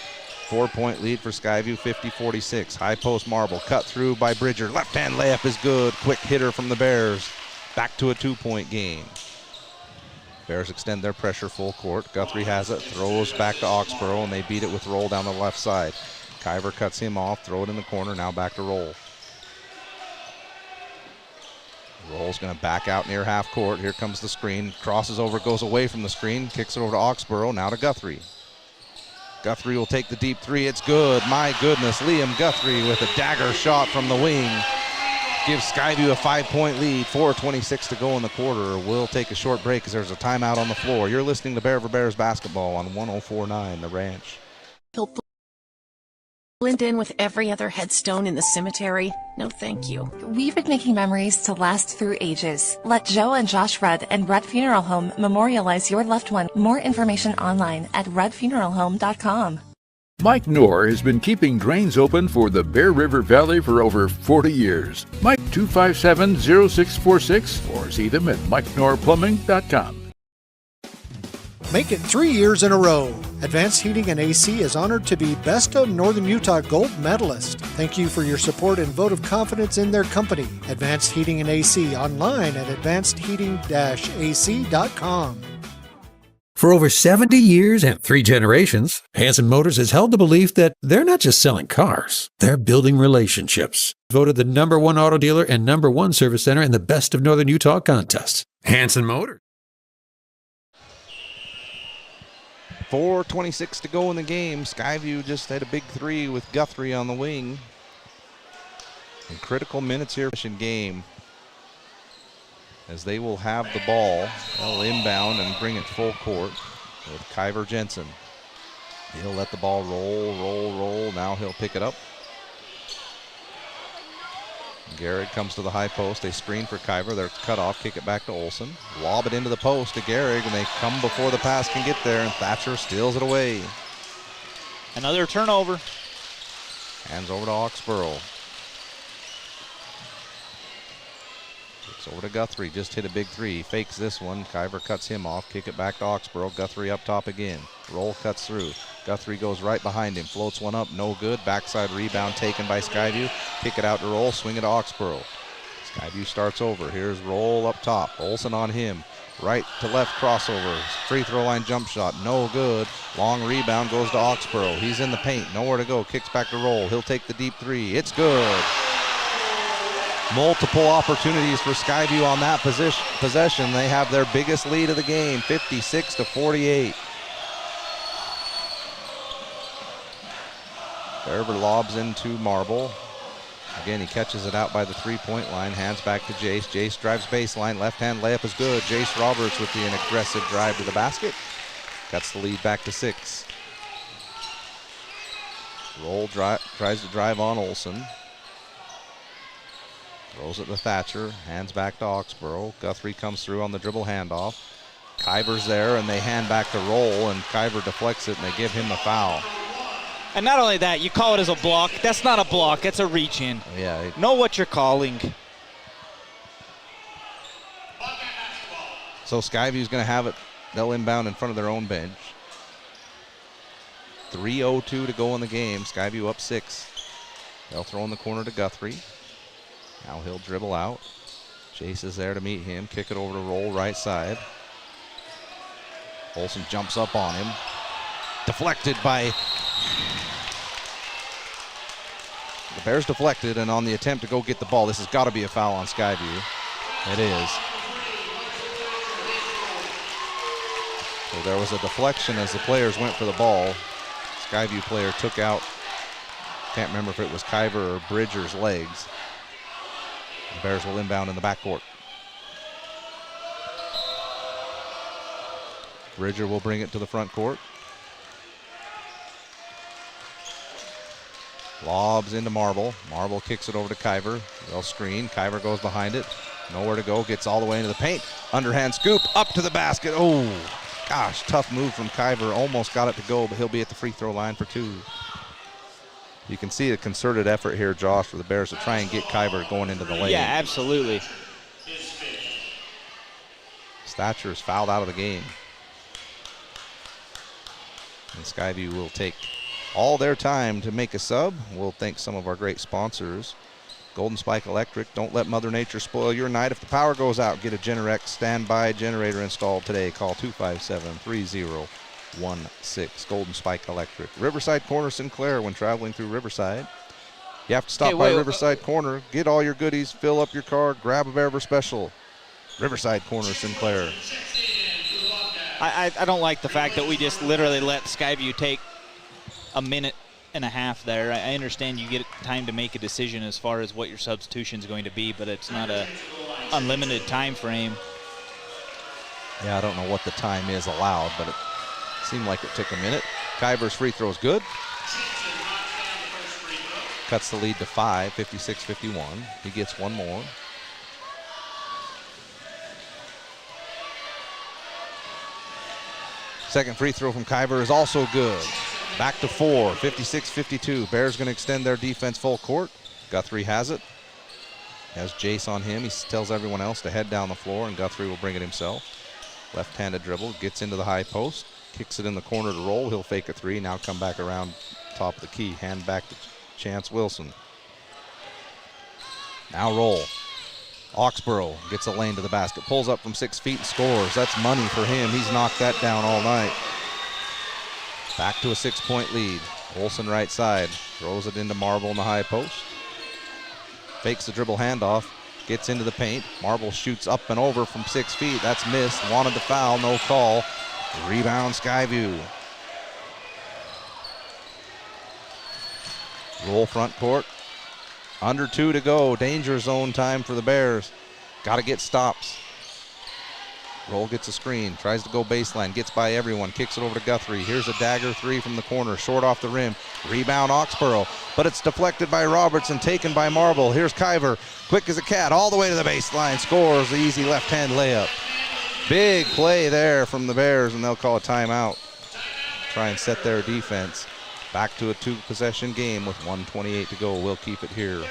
4-point lead for Skyview, 50-46. High post Marble, cut through by Bridger. Left-hand layup is good. Quick hitter from the Bears. Back to a 2-point game. Bears extend their pressure full court. Guthrie has it, throws back to Oxborough, and they beat it with Roll down the left side. Kyver cuts him off, throw it in the corner, now back to Roll. Roll's going to back out near half court. Here comes the screen. Crosses over, goes away from the screen. Kicks it over to Oxborough. Now to Guthrie. Guthrie will take the deep three. It's good. My goodness. Liam Guthrie with a dagger shot from the wing. Gives Skyview a 5-point lead. 4:26 to go in the quarter. We'll take a short break as there's a timeout on the floor. You're listening to Bear for Bears basketball on 104.9 The Ranch. Blend in with every other headstone in the cemetery? No, thank you. We've been making memories to last through ages. Let Joe and Josh Rudd and Rudd Funeral Home memorialize your loved one. More information online at ruddfuneralhome.com. Mike Knorr has been keeping drains open for the Bear River Valley for over 40 years. Mike 257-0646 or see them at MikeKnorrPlumbing.com. Make it 3 years in a row. Advanced Heating and AC is honored to be Best of Northern Utah Gold Medalist. Thank you for your support and vote of confidence in their company. Advanced Heating and AC online at advancedheating-ac.com. For over 70 years and 3 generations, Hanson Motors has held the belief that they're not just selling cars, they're building relationships. Voted the #1 auto dealer and #1 service center in the Best of Northern Utah contest. Hanson Motors. 4:26 to go in the game. Skyview just had a big three with Guthrie on the wing. In critical minutes here in game, as they will have the ball. They'll inbound and bring it full court with Kyver Jensen. He'll let the ball roll. Now he'll pick it up. Garrett comes to the high post. They screen for Kyver. They're cut off. Kick it back to Olsen. Lob it into the post to Garrett, and they come before the pass can get there, and Thatcher steals it away. Another turnover. Hands over to Oxborough. Kicks over to Guthrie. Just hit a big three. Fakes this one. Kyver cuts him off. Kick it back to Oxborough. Guthrie up top again. Roll cuts through. Guthrie goes right behind him. Floats one up. No good. Backside rebound taken by Skyview. Kick it out to Roll. Swing it to Oxborough. Skyview starts over. Here's Roll up top. Olsen on him. Right to left crossover. Free throw line jump shot. No good. Long rebound goes to Oxborough. He's in the paint. Nowhere to go. Kicks back to Roll. He'll take the deep three. It's good. Multiple opportunities for Skyview on that possession. They have their biggest lead of the game, 56-48. Berber lobs into Marble. Again, he catches it out by the three-point line. Hands back to Jace. Jace drives baseline. Left-hand layup is good. Jace Roberts with an aggressive drive to the basket. Cuts the lead back to 6. Roll tries to drive on Olsen. Throws it to Thatcher. Hands back to Oxborough. Guthrie comes through on the dribble handoff. Kyver's there, and they hand back to Roll, and Kyver deflects it, and they give him a foul. And not only that, you call it as a block. That's not a block. That's a reach-in. Yeah. Know what you're calling. So Skyview's going to have it. They'll inbound in front of their own bench. 3:02 to go in the game. Skyview up 6. They'll throw in the corner to Guthrie. Now he'll dribble out. Chase is there to meet him. Kick it over to Roll right side. Olsen jumps up on him. Deflected by... The Bears deflected, and on the attempt to go get the ball, this has got to be a foul on Skyview. It is. So there was a deflection as the players went for the ball. Skyview player took out, can't remember if it was Kyver or Bridger's legs. The Bears will inbound in the backcourt. Bridger will bring it to the front court. Lobs into Marble. Marble kicks it over to Kyver. They'll screen. Kyver goes behind it. Nowhere to go. Gets all the way into the paint. Underhand scoop. Up to the basket. Oh, gosh. Tough move from Kyver. Almost got it to go, but he'll be at the free throw line for 2. You can see a concerted effort here, Josh, for the Bears to try and get Kyber going into the lane. Yeah, absolutely. Thatcher is fouled out of the game. And Skyview will take all their time to make a sub. We'll thank some of our great sponsors. Golden Spike Electric. Don't let Mother Nature spoil your night. If the power goes out, get a Generac standby generator installed today. Call 257-3016. Golden Spike Electric. Riverside Corner Sinclair. When traveling through Riverside, you have to stop by Riverside Corner. Get all your goodies. Fill up your car. Grab a Bear River Special. Riverside Corner Sinclair. I don't like the fact that we just literally let Skyview take a minute and a half there. I understand you get time to make a decision as far as what your substitution is going to be, but it's not a unlimited time frame. Yeah, I don't know what the time is allowed, but it seemed like it took a minute. Kyber's free throw is good. Cuts the lead to 5, 56-51. He gets one more. Second free throw from Kyber is also good. Back to 4, 56-52. Bears going to extend their defense full court. Guthrie has it. Has Jace on him. He tells everyone else to head down the floor, and Guthrie will bring it himself. Left-handed dribble, gets into the high post, kicks it in the corner to Roll. He'll fake a three, now come back around top of the key. Hand back to Chance Wilson. Now Roll. Oxborough gets a lane to the basket, pulls up from 6 feet and scores. That's money for him. He's knocked that down all night. Back to a 6-point lead. Olsen right side, throws it into Marble in the high post. Fakes the dribble handoff, gets into the paint. Marble shoots up and over from 6 feet. That's missed. Wanted to foul, no call. Rebound Skyview. Roll front court. Under 2 to go. Danger zone time for the Bears. Got to get stops. Roll gets a screen. Tries to go baseline. Gets by everyone. Kicks it over to Guthrie. Here's a dagger three from the corner. Short off the rim. Rebound Oxborough. But it's deflected by Roberts and taken by Marble. Here's Kyber. Quick as a cat. All the way to the baseline. Scores the easy left-hand layup. Big play there from the Bears, and they'll call a timeout. Try and set their defense. Back to a 2-possession game with 1:28 to go. We'll keep it here.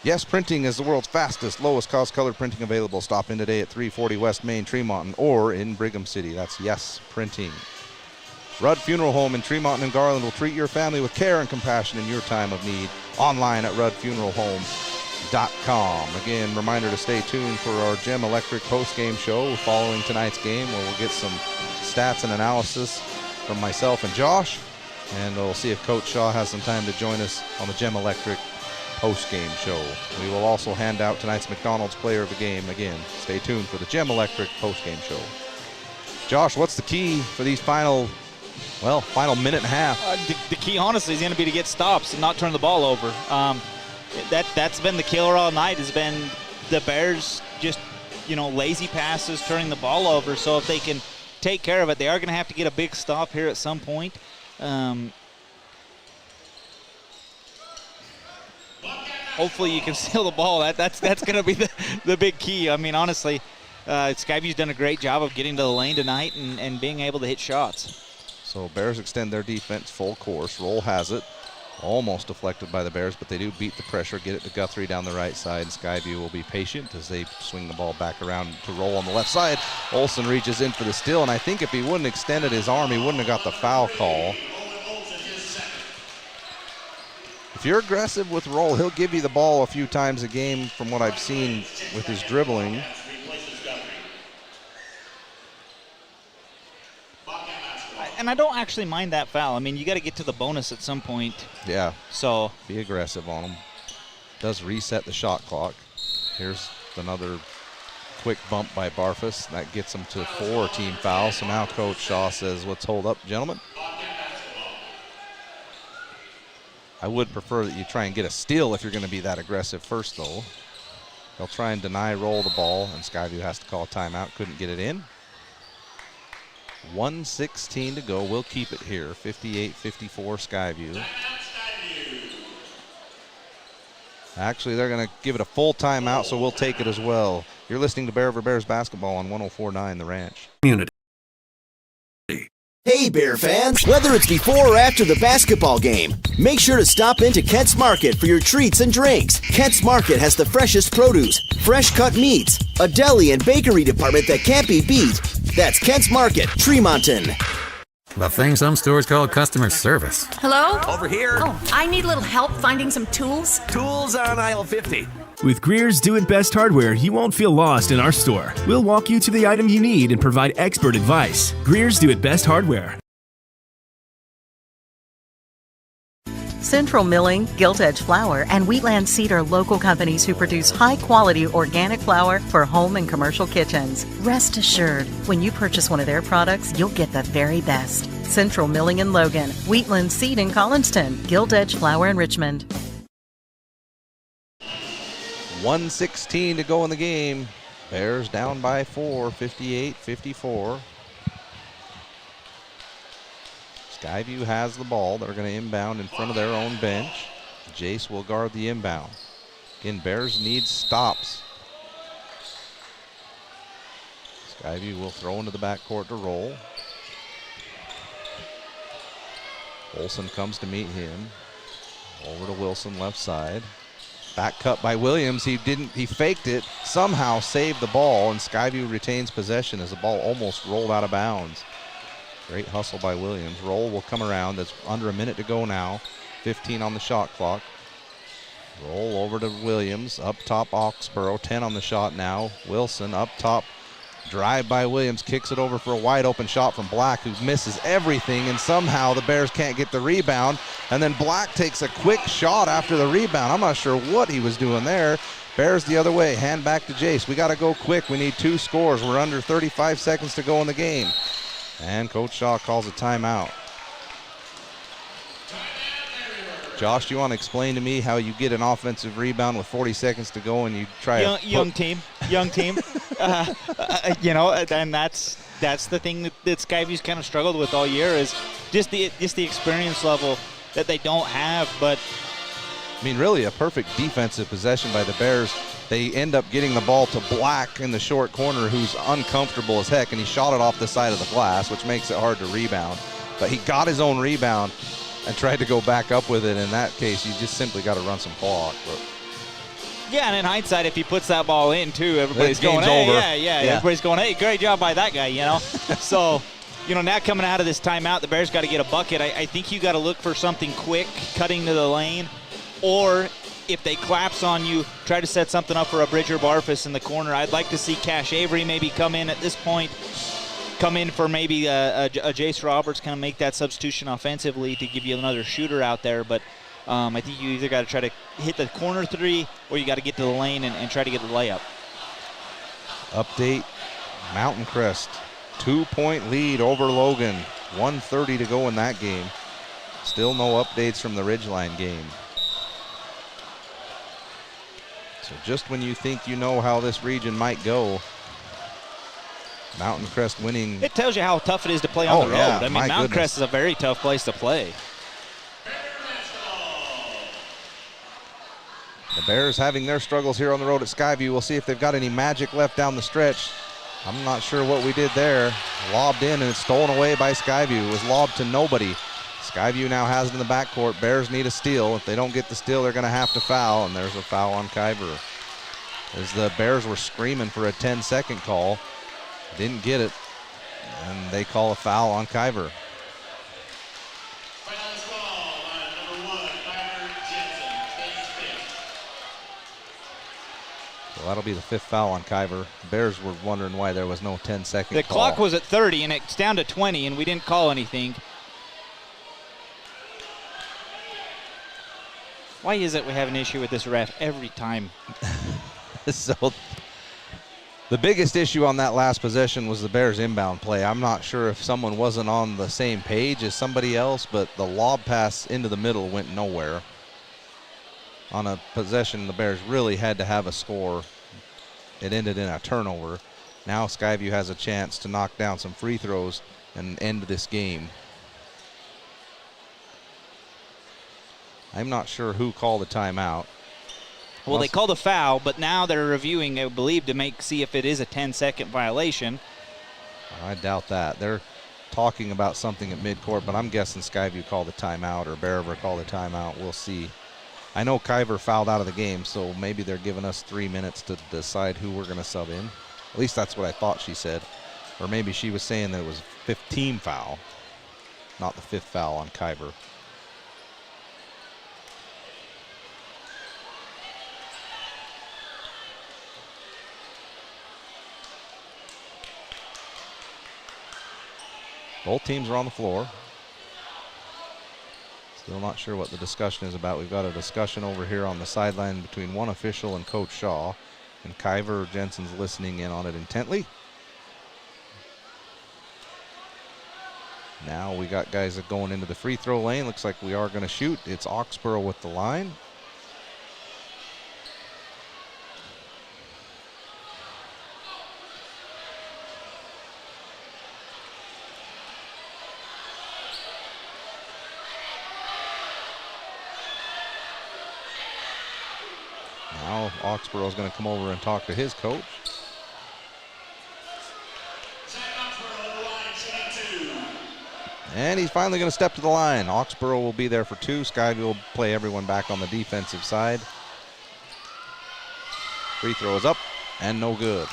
Yes Printing is the world's fastest, lowest cost color printing available. Stop in today at 340 West Main, Tremonton, or in Brigham City. That's Yes Printing. Rudd Funeral Home in Tremonton and Garland will treat your family with care and compassion in your time of need. Online at ruddfuneralhome.com. Again, reminder to stay tuned for our Gem Electric post-game show following tonight's game, where we'll get some stats and analysis from myself and Josh, and we'll see if Coach Shaw has some time to join us on the Gem Electric post-game show. We will also hand out tonight's McDonald's Player of the Game. Again, stay tuned for the Gem Electric post-game show. Josh, what's the key for these final minute and a half? The key, honestly, is going to be to get stops and not turn the ball over. That's been the killer all night, has been the Bears just, lazy passes, turning the ball over. So if they can take care of it, they are going to have to get a big stop here at some point. Hopefully you can steal the ball. That's going to be the big key. I mean, honestly, Skyview's done a great job of getting to the lane tonight and being able to hit shots. So Bears extend their defense full course. Roll has it. Almost deflected by the Bears, but they do beat the pressure, get it to Guthrie down the right side. Skyview will be patient as they swing the ball back around to Roll on the left side. Olsen reaches in for the steal, and I think if he wouldn't extended his arm, he wouldn't have got the foul call. If you're aggressive with Roll, he'll give you the ball a few times a game from what I've seen with his dribbling. And I don't actually mind that foul. I mean, you got to get to the bonus at some point. Yeah. So be aggressive on him. Does reset the shot clock. Here's another quick bump by Barfus. That gets him to 4 team fouls. So now Coach Shaw says, let's hold up, gentlemen. I would prefer that you try and get a steal if you're going to be that aggressive first, though. They'll try and deny Roll the ball, and Skyview has to call a timeout. Couldn't get it in. 1:16 to go. We'll keep it here. 58-54 Skyview. Actually, they're going to give it a full timeout, so we'll take it as well. You're listening to Bear River Bears basketball on 104.9 The Ranch. Community. Hey Bear fans, whether it's before or after the basketball game, make sure to stop into Kent's Market for your treats and drinks. Kent's Market has the freshest produce, fresh cut meats, a deli and bakery department that can't be beat. That's Kent's Market, Tremonton. The thing some stores call customer service. Hello? Over here. Oh, I need a little help finding some tools. Tools on aisle 50. With Greer's Do It Best hardware, you won't feel lost in our store. We'll walk you to the item you need and provide expert advice. Greer's Do It Best hardware. Central Milling, Gilt Edge Flour, and Wheatland Seed are local companies who produce high-quality organic flour for home and commercial kitchens. Rest assured, when you purchase one of their products, you'll get the very best. Central Milling in Logan, Wheatland Seed in Collinston, Gilt Edge Flour in Richmond. 1:16 to go in the game. Bears down by 4, 58-54. Skyview has the ball. They're going to inbound in front of their own bench. Jace will guard the inbound. Again, Bears need stops. Skyview will throw into the backcourt to roll. Olsen comes to meet him. Over to Wilson, left side. Back cut by Williams. He faked it, somehow saved the ball, and Skyview retains possession as the ball almost rolled out of bounds. Great hustle by Williams. Roll will come around. That's under a minute to go now. 15 on the shot clock. Roll over to Williams. Up top, Oxborough. 10 on the shot now. Wilson up top. Drive by Williams. Kicks it over for a wide open shot from Black, who misses everything, and somehow the Bears can't get the rebound. And then Black takes a quick shot after the rebound. I'm not sure what he was doing there. Bears the other way. Hand back to Jace. We got to go quick. We need 2 scores. We're under 35 seconds to go in the game. And Coach Shaw calls a timeout. Josh, do you want to explain to me how you get an offensive rebound with 40 seconds to go and you try young team, you know, and that's the thing that Skyview's kind of struggled with all year is just the experience level that they don't have. But I mean, really a perfect defensive possession by the Bears. They end up getting the ball to Black in the short corner, who's uncomfortable as heck, and he shot it off the side of the glass, which makes it hard to rebound. But he got his own rebound and tried to go back up with it. In that case, you just simply got to run some clock. But yeah, and in hindsight, if he puts that ball in too, everybody's going, hey, over. Yeah, everybody's going, hey, great job by that guy, you know. So, you know, now coming out of this timeout, the Bears got to get a bucket. I think you got to look for something quick, cutting to the lane, or if they collapse on you, try to set something up for a Bridger Barfus in the corner. I'd like to see Cash Avery maybe come in at this point, come in for maybe a Jace Roberts, kind of make that substitution offensively to give you another shooter out there. But I think you either got to try to hit the corner three or you got to get to the lane and try to get the layup. Update, Mountain Crest, 2-point lead over Logan. 1:30 to go in that game. Still no updates from the Ridgeline game. So just when you think you know how this region might go, Mountain Crest winning. It tells you how tough it is to play on the road. Yeah, I mean, Mountain Crest is a very tough place to play. The Bears having their struggles here on the road at Skyview. We'll see if they've got any magic left down the stretch. I'm not sure what we did there. Lobbed in and it's stolen away by Skyview. It was lobbed to nobody. Skyview now has it in the backcourt. Bears need a steal. If they don't get the steal, they're going to have to foul, and there's a foul on Kyber. As the Bears were screaming for a 10-second call, didn't get it, and they call a foul on Kyber. So that'll be the 5th foul on Kyber. The Bears were wondering why there was no 10-second call. The clock was at 30, and it's down to 20, and we didn't call anything. Why is it we have an issue with this ref every time? So the biggest issue on that last possession was the Bears inbound play. I'm not sure if someone wasn't on the same page as somebody else, but the lob pass into the middle went nowhere. On a possession, the Bears really had to have a score. It ended in a turnover. Now Skyview has a chance to knock down some free throws and end this game. I'm not sure who called the timeout. Well, they called a foul, but now they're reviewing, I believe, to see if it is a 10-second violation. I doubt that. They're talking about something at midcourt, but I'm guessing Skyview called a timeout or Bear River called a timeout. We'll see. I know Kyver fouled out of the game, so maybe they're giving us 3 minutes to decide who we're going to sub in. At least that's what I thought she said. Or maybe she was saying that it was 15 foul, not the 5th foul on Kyver. Both teams are on the floor. Still not sure what the discussion is about. We've got a discussion over here on the sideline between one official and Coach Shaw. And Kyver Jensen's listening in on it intently. Now we got guys that going into the free throw lane. Looks like we are going to shoot. It's Oxborough with the line. Now Oxborough is going to come over and talk to his coach. And he's finally going to step to the line. Oxborough will be there for 2. Skyview will play everyone back on the defensive side. Free throw is up and no good.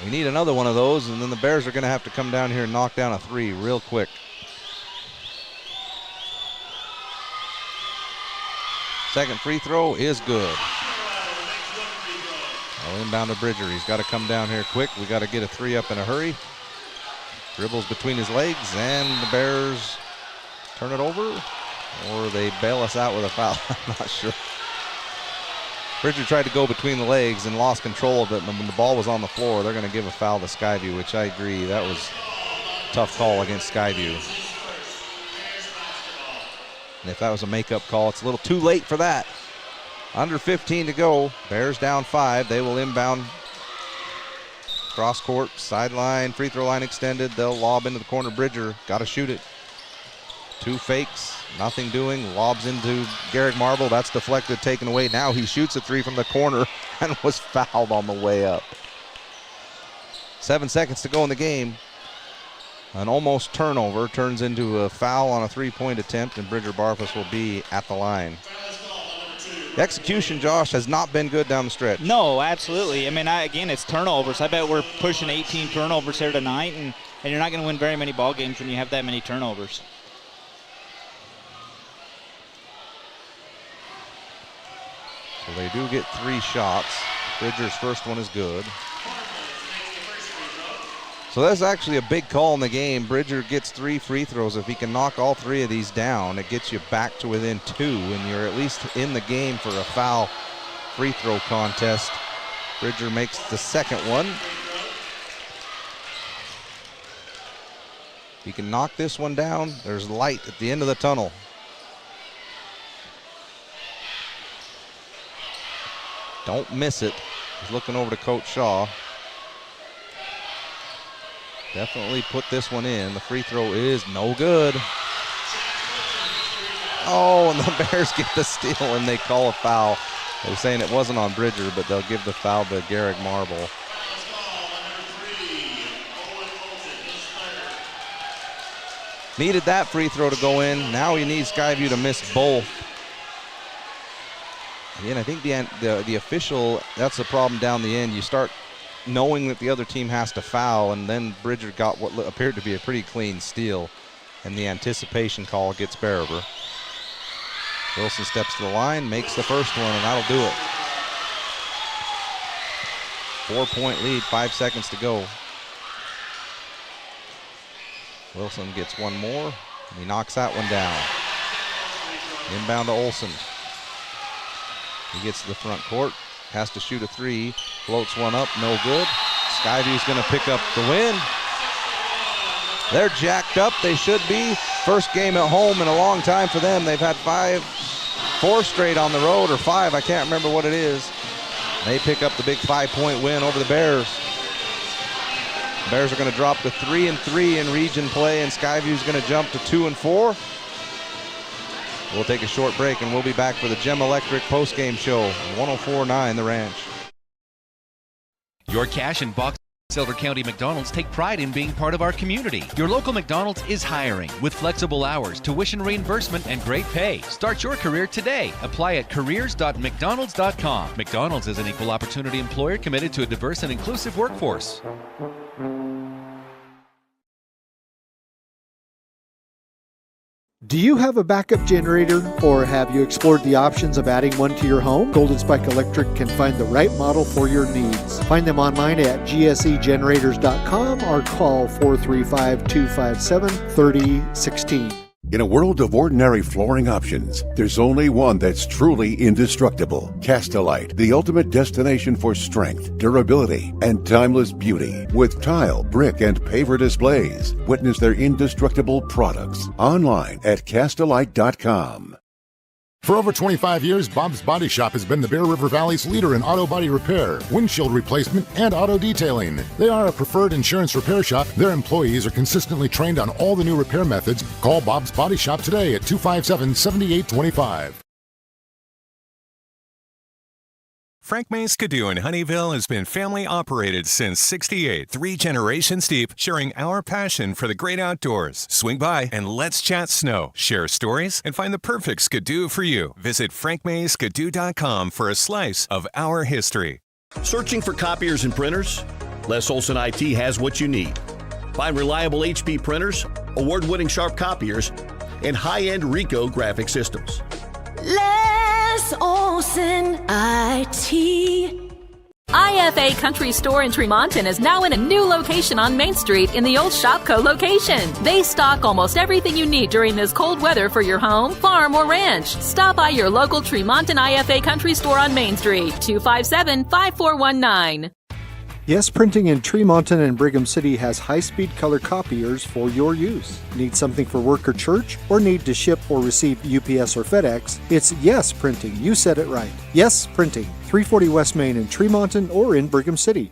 We need another one of those, and then the Bears are going to have to come down here and knock down a 3 real quick. Second free throw is good. Well, inbound to Bridger. He's got to come down here quick. We got to get a 3 up in a hurry. Dribbles between his legs, and the Bears turn it over, or they bail us out with a foul. I'm not sure. Bridger tried to go between the legs and lost control of it, and when the ball was on the floor, they're going to give a foul to Skyview, which I agree. That was a tough call against Skyview. And if that was a makeup call, it's a little too late for that. Under 15 to go. Bears down 5. They will inbound. Cross court, sideline, free throw line extended. They'll lob into the corner. Bridger, got to shoot it. 2 fakes, nothing doing. Lobs into Garrick Marble. That's deflected, taken away. Now he shoots a 3 from the corner and was fouled on the way up. 7 seconds to go in the game. An almost turnover turns into a foul on a 3-point attempt, and Bridger Barfus will be at the line. The execution, Josh, has not been good down the stretch. No, absolutely. I mean, again, it's turnovers. I bet we're pushing 18 turnovers here tonight, and you're not going to win very many ball games when you have that many turnovers. So they do get 3 shots. Bridger's first one is good. So that's actually a big call in the game. Bridger gets 3 free throws. If he can knock all 3 of these down, it gets you back to within 2, and you're at least in the game for a foul free throw contest. Bridger makes the second one. If he can knock this one down, there's light at the end of the tunnel. Don't miss it. He's looking over to Coach Shaw. Definitely put this one in. The free throw is no good. Oh, and the Bears get the steal and they call a foul. They're saying it wasn't on Bridger, but they'll give the foul to Garrick Marble. Needed that free throw to go in. Now he needs Skyview to miss both. Again, I think the official, that's the problem down the end. You start knowing that the other team has to foul, and then Bridger got what appeared to be a pretty clean steal, and the anticipation call gets Bear River. Wilson steps to the line, makes the first one, and that'll do it. 4-point lead, 5 seconds to go. Wilson gets one more, and he knocks that one down. Inbound to Olsen. He gets to the front court, has to shoot a 3, floats one up, no good. Skyview's going to pick up the win. They're jacked up, they should be. First game at home in a long time for them. They've had 4 straight on the road, or 5, I can't remember what it is. They pick up the big 5-point win over the Bears. The Bears are going to drop to 3-3 in region play, and Skyview's going to jump to 2-4. We'll take a short break, and we'll be back for the Gem Electric postgame show on 104.9 The Ranch. Your cash and box Silver County McDonald's take pride in being part of our community. Your local McDonald's is hiring with flexible hours, tuition reimbursement, and great pay. Start your career today. Apply at careers.mcdonalds.com. McDonald's is an equal opportunity employer committed to a diverse and inclusive workforce. Do you have a backup generator, or have you explored the options of adding one to your home? Golden Spike Electric can find the right model for your needs. Find them online at gsegenerators.com or call 435-257-3016. In a world of ordinary flooring options, there's only one that's truly indestructible. Castelite, the ultimate destination for strength, durability, and timeless beauty. With tile, brick, and paver displays. Witness their indestructible products online at Castelite.com. For over 25 years, Bob's Body Shop has been the Bear River Valley's leader in auto body repair, windshield replacement, and auto detailing. They are a preferred insurance repair shop. Their employees are consistently trained on all the new repair methods. Call Bob's Body Shop today at 257-7825. Frank May's Skidoo in Honeyville has been family operated since '68, 3 generations deep, sharing our passion for the great outdoors. Swing by and let's chat snow, share stories, and find the perfect Skidoo for you. Visit frankmayskidoo.com for a slice of our history. Searching for copiers and printers? Les Olson IT has what you need. Find reliable HP printers, award-winning Sharp copiers, and high-end Ricoh graphic systems. Les Olson IT. IFA Country Store in Tremonton is now in a new location on Main Street in the old Shopco location. They stock almost everything you need during this cold weather for your home, farm, or ranch. Stop by your local Tremonton IFA Country Store on Main Street, 257-5419. Yes Printing in Tremonton and Brigham City has high-speed color copiers for your use. Need something for work or church, or need to ship or receive UPS or FedEx? It's Yes Printing. You said it right. Yes Printing, 340 West Main in Tremonton or in Brigham City.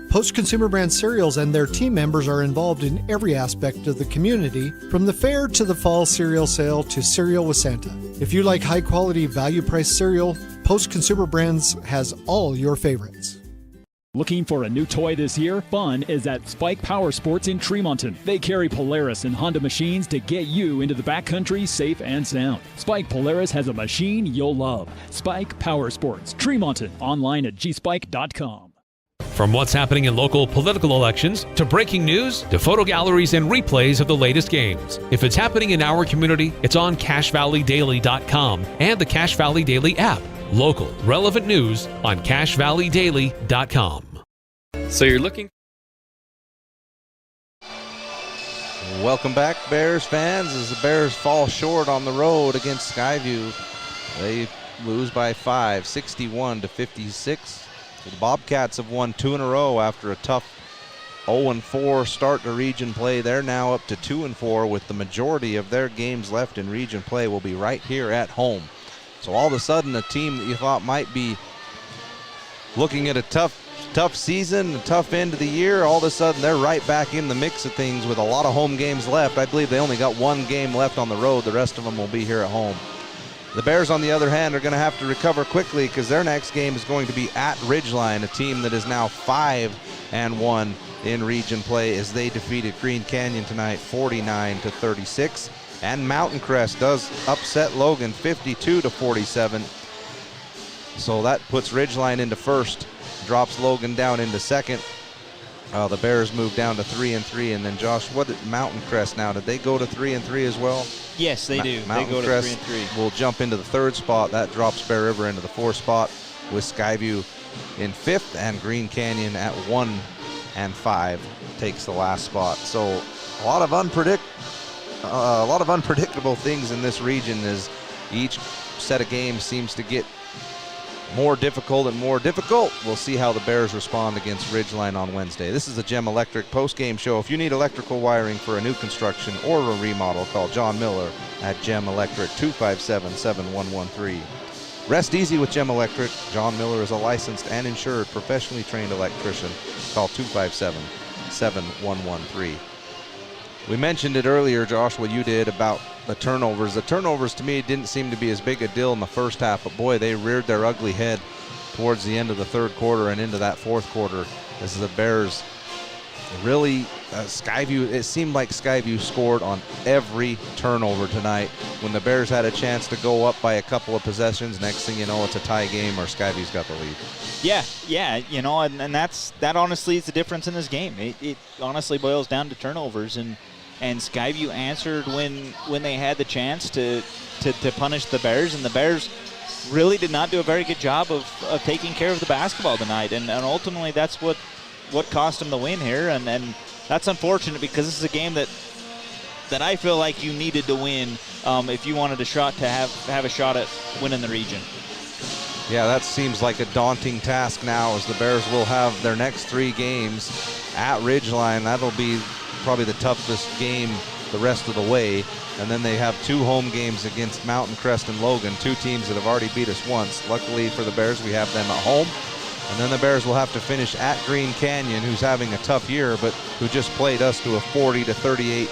Post Consumer Brand Cereals and their team members are involved in every aspect of the community, from the fair to the fall cereal sale to Cereal with Santa. If you like high-quality, value-priced cereal, Post Consumer Brands has all your favorites. Looking for a new toy this year? Fun is at Spike Power Sports in Tremonton. They carry Polaris and Honda machines to get you into the backcountry safe and sound. Spike Polaris has a machine you'll love. Spike Power Sports, Tremonton. Online at gspike.com. From what's happening in local political elections, to breaking news, to photo galleries and replays of the latest games. If it's happening in our community, it's on CashValleyDaily.com and the Cache Valley Daily app. Local, relevant news on CashValleyDaily.com. So you're looking... Welcome back, Bears fans, as the Bears fall short on the road against Skyview. They lose by 5, 61-56. The Bobcats have won 2 in a row after a tough 0-4 start to region play. They're now up to 2-4, with the majority of their games left in region play will be right here at home. So all of a sudden, a team that you thought might be looking at a tough season, a tough end of the year, all of a sudden they're right back in the mix of things with a lot of home games left. I believe they only got 1 game left on the road. The rest of them will be here at home. The Bears, on the other hand, are going to have to recover quickly because their next game is going to be at Ridgeline, a team that is now 5-1 in region play, as they defeated Green Canyon tonight 49-36. And Mountain Crest does upset Logan 52-47. So that puts Ridgeline into first, drops Logan down into second. The Bears move down to 3-3, and then Josh, what did Mountain Crest now? Did they go to 3-3 as well? Yes, they do. Mountain they go Crest to 3-3. will jump into the 3rd spot. That drops Bear River into the 4th spot, with Skyview in 5th, and Green Canyon at 1-5 takes the last spot. So a lot of unpredictable things in this region, as each set of games seems to get more difficult and more difficult. We'll see how the Bears respond against Ridgeline on Wednesday. This is the Gem Electric post-game show. If you need electrical wiring for a new construction or a remodel, call John Miller at Gem Electric, 257-7113. Rest easy with Gem Electric. John Miller is a licensed and insured professionally trained electrician. Call 257-7113. We mentioned it earlier, Joshua, you did, about the turnovers. The turnovers, to me, didn't seem to be as big a deal in the first half, but boy, they reared their ugly head towards the end of the third quarter and into that fourth quarter as the Bears really, Skyview, it seemed like Skyview scored on every turnover tonight. When the Bears had a chance to go up by a couple of possessions, next thing you know, it's a tie game or Skyview's got the lead. Yeah, you know, and that honestly is the difference in this game. It honestly boils down to turnovers, and Skyview answered when they had the chance to punish the Bears, and the Bears really did not do a very good job of taking care of the basketball tonight, and ultimately that's what cost them the win here, and that's unfortunate because this is a game that I feel like you needed to win if you wanted to have a shot at winning the region. Yeah, that seems like a daunting task now as the Bears will have their next 3 games at Ridgeline. That'll be probably the toughest game the rest of the way. And then they have 2 home games against Mountain Crest and Logan, 2 teams that have already beat us once. Luckily for the Bears, we have them at home. And then the Bears will have to finish at Green Canyon, who's having a tough year, but who just played us to a 40-38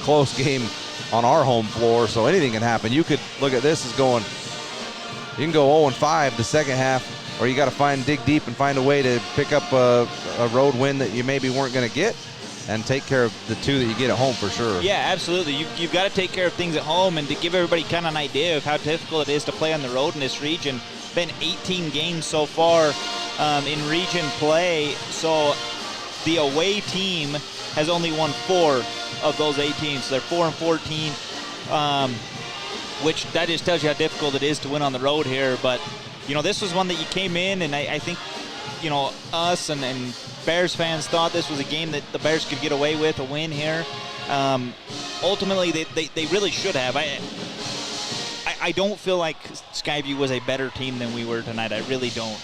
close game on our home floor. So anything can happen. You could look at this as going, you can go 0-5 the second half, or you got to dig deep and find a way to pick up a road win that you maybe weren't going to get and take care of the 2 that you get at home for sure. Yeah, absolutely. You've got to take care of things at home, and to give everybody kind of an idea of how difficult it is to play on the road in this region. Been 18 games so far in region play, so the away team has only won 4 of those 18, so they're 4-14, which that just tells you how difficult it is to win on the road here. But you know, this was one that you came in, and I think, you know, us and Bears fans thought this was a game that the Bears could get away with a win here. Ultimately, they really should have. I don't feel like Skyview was a better team than we were tonight. I really don't.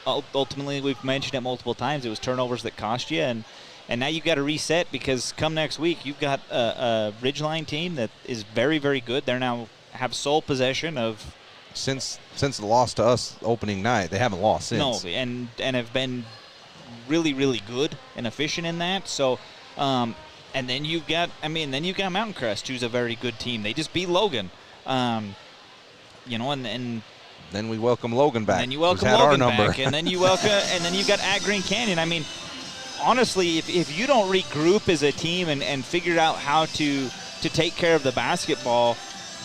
Ultimately, we've mentioned it multiple times. It was turnovers that cost you, and now you've got to reset because come next week, you've got a Ridgeline team that is very, very good. They now have sole possession of. Since the loss to us opening night, they haven't lost since. No, and have been really, really good and efficient in that. So, and then you've got Mountain Crest, who's a very good team. They just beat Logan. You know, and then we welcome Logan back. And then you welcome Logan back, and then you welcome, and then you've got at Green Canyon. I mean, honestly, if you don't regroup as a team and figure out how to take care of the basketball,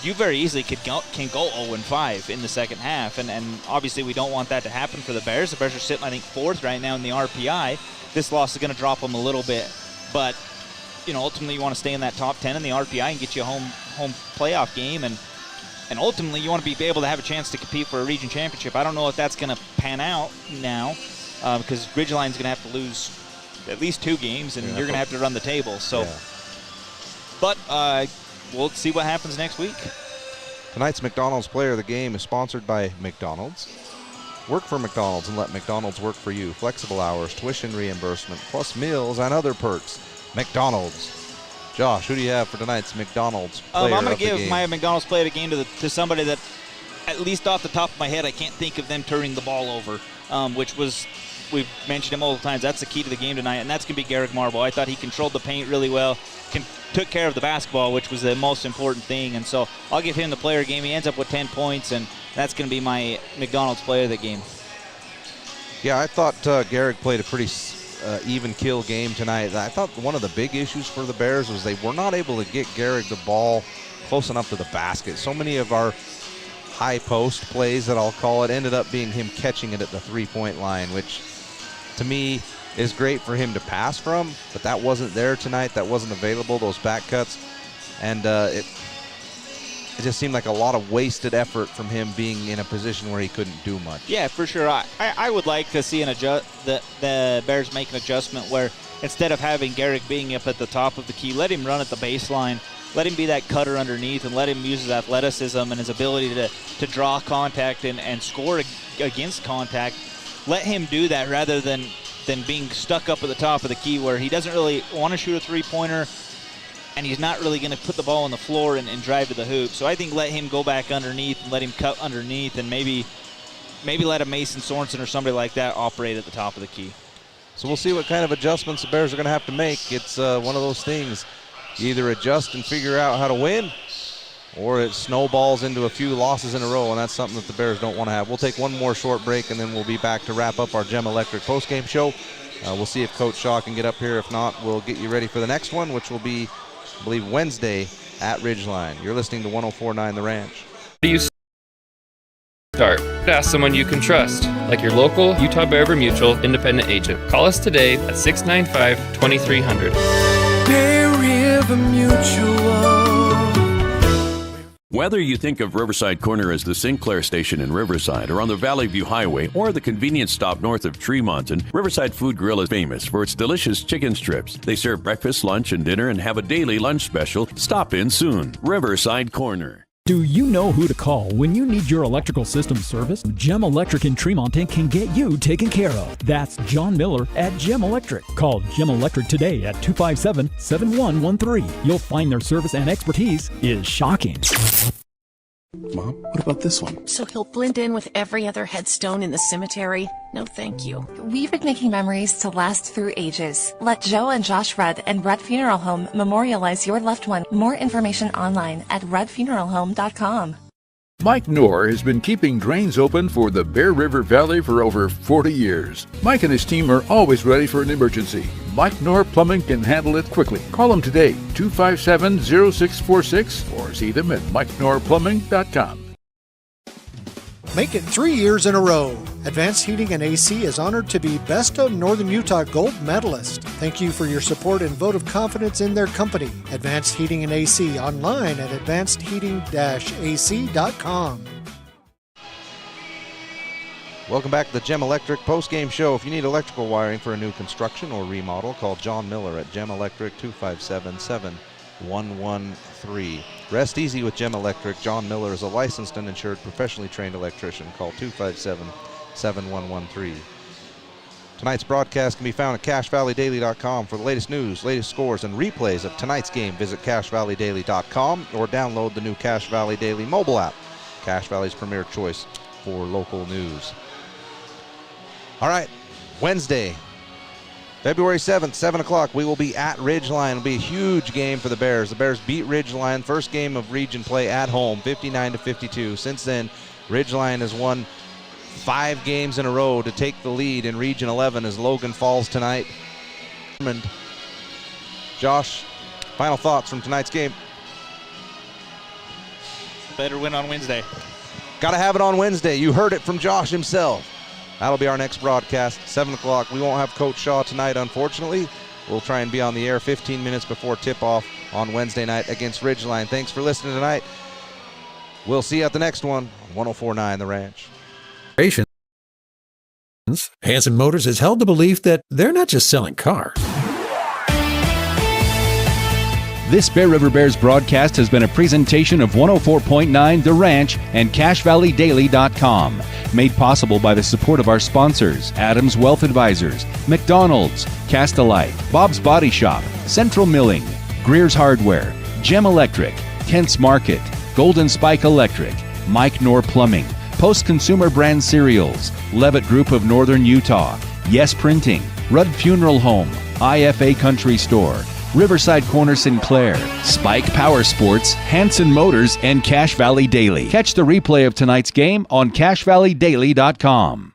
you very easily can go 0-5 in the second half, and obviously we don't want that to happen for the Bears. The Bears are sitting, I think, 4th right now in the RPI. This loss is going to drop them a little bit, but you know, ultimately you want to stay in that top 10 in the RPI and get you a home playoff game, and ultimately you want to be able to have a chance to compete for a region championship. I don't know if that's going to pan out now because Ridgeline's going to have to lose at least 2 games, and you're going to have to run the table. So, but we'll see what happens next week. Tonight's McDonald's Player of the Game is sponsored by McDonald's. Work for McDonald's and let McDonald's work for you. Flexible hours, tuition reimbursement, plus meals and other perks. McDonald's. Josh, who do you have for tonight's McDonald's Player of the Game? I'm going to give my McDonald's Player of the Game to somebody that, at least off the top of my head, I can't think of them turning the ball over, which was, we've mentioned him multiple times, that's the key to the game tonight, and that's going to be Garrick Marble. I thought he controlled the paint really well, took care of the basketball, which was the most important thing, and so I'll give him the Player of the Game. He ends up with 10 points, and that's going to be my McDonald's Player of the Game. Yeah, I thought Garrick played a pretty even kill game tonight. I thought one of the big issues for the Bears was they were not able to get Garrick the ball close enough to the basket. So many of our high post plays, that I'll call it, ended up being him catching it at the 3-point line, which to me is great for him to pass from, but that wasn't there tonight. That wasn't available, those back cuts, and it just seemed like a lot of wasted effort from him being in a position where he couldn't do much. Yeah, for sure. I would like to see the Bears make an adjustment where instead of having Garrick being up at the top of the key, let him run at the baseline, let him be that cutter underneath, and let him use his athleticism and his ability to draw contact and score against contact. Let him do that rather than being stuck up at the top of the key where he doesn't really want to shoot a three-pointer, and he's not really going to put the ball on the floor and drive to the hoop. So I think let him go back underneath and let him cut underneath, and maybe let a Mason Sorensen or somebody like that operate at the top of the key. So we'll see what kind of adjustments the Bears are going to have to make. It's one of those things. You either adjust and figure out how to win, or it snowballs into a few losses in a row, and that's something that the Bears don't want to have. We'll take one more short break, and then we'll be back to wrap up our Gem Electric postgame show. We'll see if Coach Shaw can get up here. If not, we'll get you ready for the next one, which will be, I believe, Wednesday at Ridgeline. You're listening to 104.9 The Ranch. Do you start? Ask someone you can trust, like your local Utah Bear River Mutual independent agent. Call us today at 695-2300. Bear River Mutual. Whether you think of Riverside Corner as the Sinclair station in Riverside or on the Valley View Highway or the convenience stop north of Tremonton, Riverside Food Grill is famous for its delicious chicken strips. They serve breakfast, lunch, and dinner and have a daily lunch special. Stop in soon. Riverside Corner. Do you know who to call when you need your electrical system serviced? Gem Electric in Tremonton can get you taken care of. That's John Miller at Gem Electric. Call Gem Electric today at 257-7113. You'll find their service and expertise is shocking. Mom, what about this one? So he'll blend in with every other headstone in the cemetery? No, thank you. We've been making memories to last through ages. Let Joe and Josh Rudd and Rudd Funeral Home memorialize your loved one. More information online at ruddfuneralhome.com. Mike Knorr has been keeping drains open for the Bear River Valley for over 40 years. Mike and his team are always ready for an emergency. Mike Knorr Plumbing can handle it quickly. Call him today, 257-0646, or see them at MikeKnorrPlumbing.com. Make it 3 years in a row. Advanced Heating and AC is honored to be Best of Northern Utah Gold Medalist. Thank you for your support and vote of confidence in their company. Advanced Heating and AC, online at advancedheating-ac.com. Welcome back to the Gem Electric postgame show. If you need electrical wiring for a new construction or remodel, call John Miller at Gem Electric, 257-7113. Rest easy with Gem Electric. John Miller is a licensed and insured professionally trained electrician. Call 257-7113. Tonight's broadcast can be found at CashValleyDaily.com. For the latest news, latest scores, and replays of tonight's game, visit CashValleyDaily.com or download the new Cache Valley Daily mobile app, Cache Valley's premier choice for local news. All right, Wednesday, February 7th, 7 o'clock, we will be at Ridgeline. It'll be a huge game for the Bears. The Bears beat Ridgeline, first game of region play at home, 59-52. Since then, Ridgeline has won 5 games in a row to take the lead in Region 11 as Logan falls tonight. Josh, final thoughts from tonight's game? Better win on Wednesday. Got to have it on Wednesday. You heard it from Josh himself. That'll be our next broadcast, 7 o'clock. We won't have Coach Shaw tonight, unfortunately. We'll try and be on the air 15 minutes before tip-off on Wednesday night against Ridgeline. Thanks for listening tonight. We'll see you at the next one on 104.9 The Ranch. Hanson Motors has held the belief that they're not just selling cars. This Bear River Bears broadcast has been a presentation of 104.9 The Ranch and CashValleyDaily.com. Made possible by the support of our sponsors, Adams Wealth Advisors, McDonald's, Castelite, Bob's Body Shop, Central Milling, Greer's Hardware, Gem Electric, Kent's Market, Golden Spike Electric, Mike Knorr Plumbing, Post Consumer Brand Cereals, Levitt Group of Northern Utah, Yes Printing, Rudd Funeral Home, IFA Country Store, Riverside Corner Sinclair, Spike Power Sports, Hanson Motors, and Cache Valley Daily. Catch the replay of tonight's game on CashValleyDaily.com.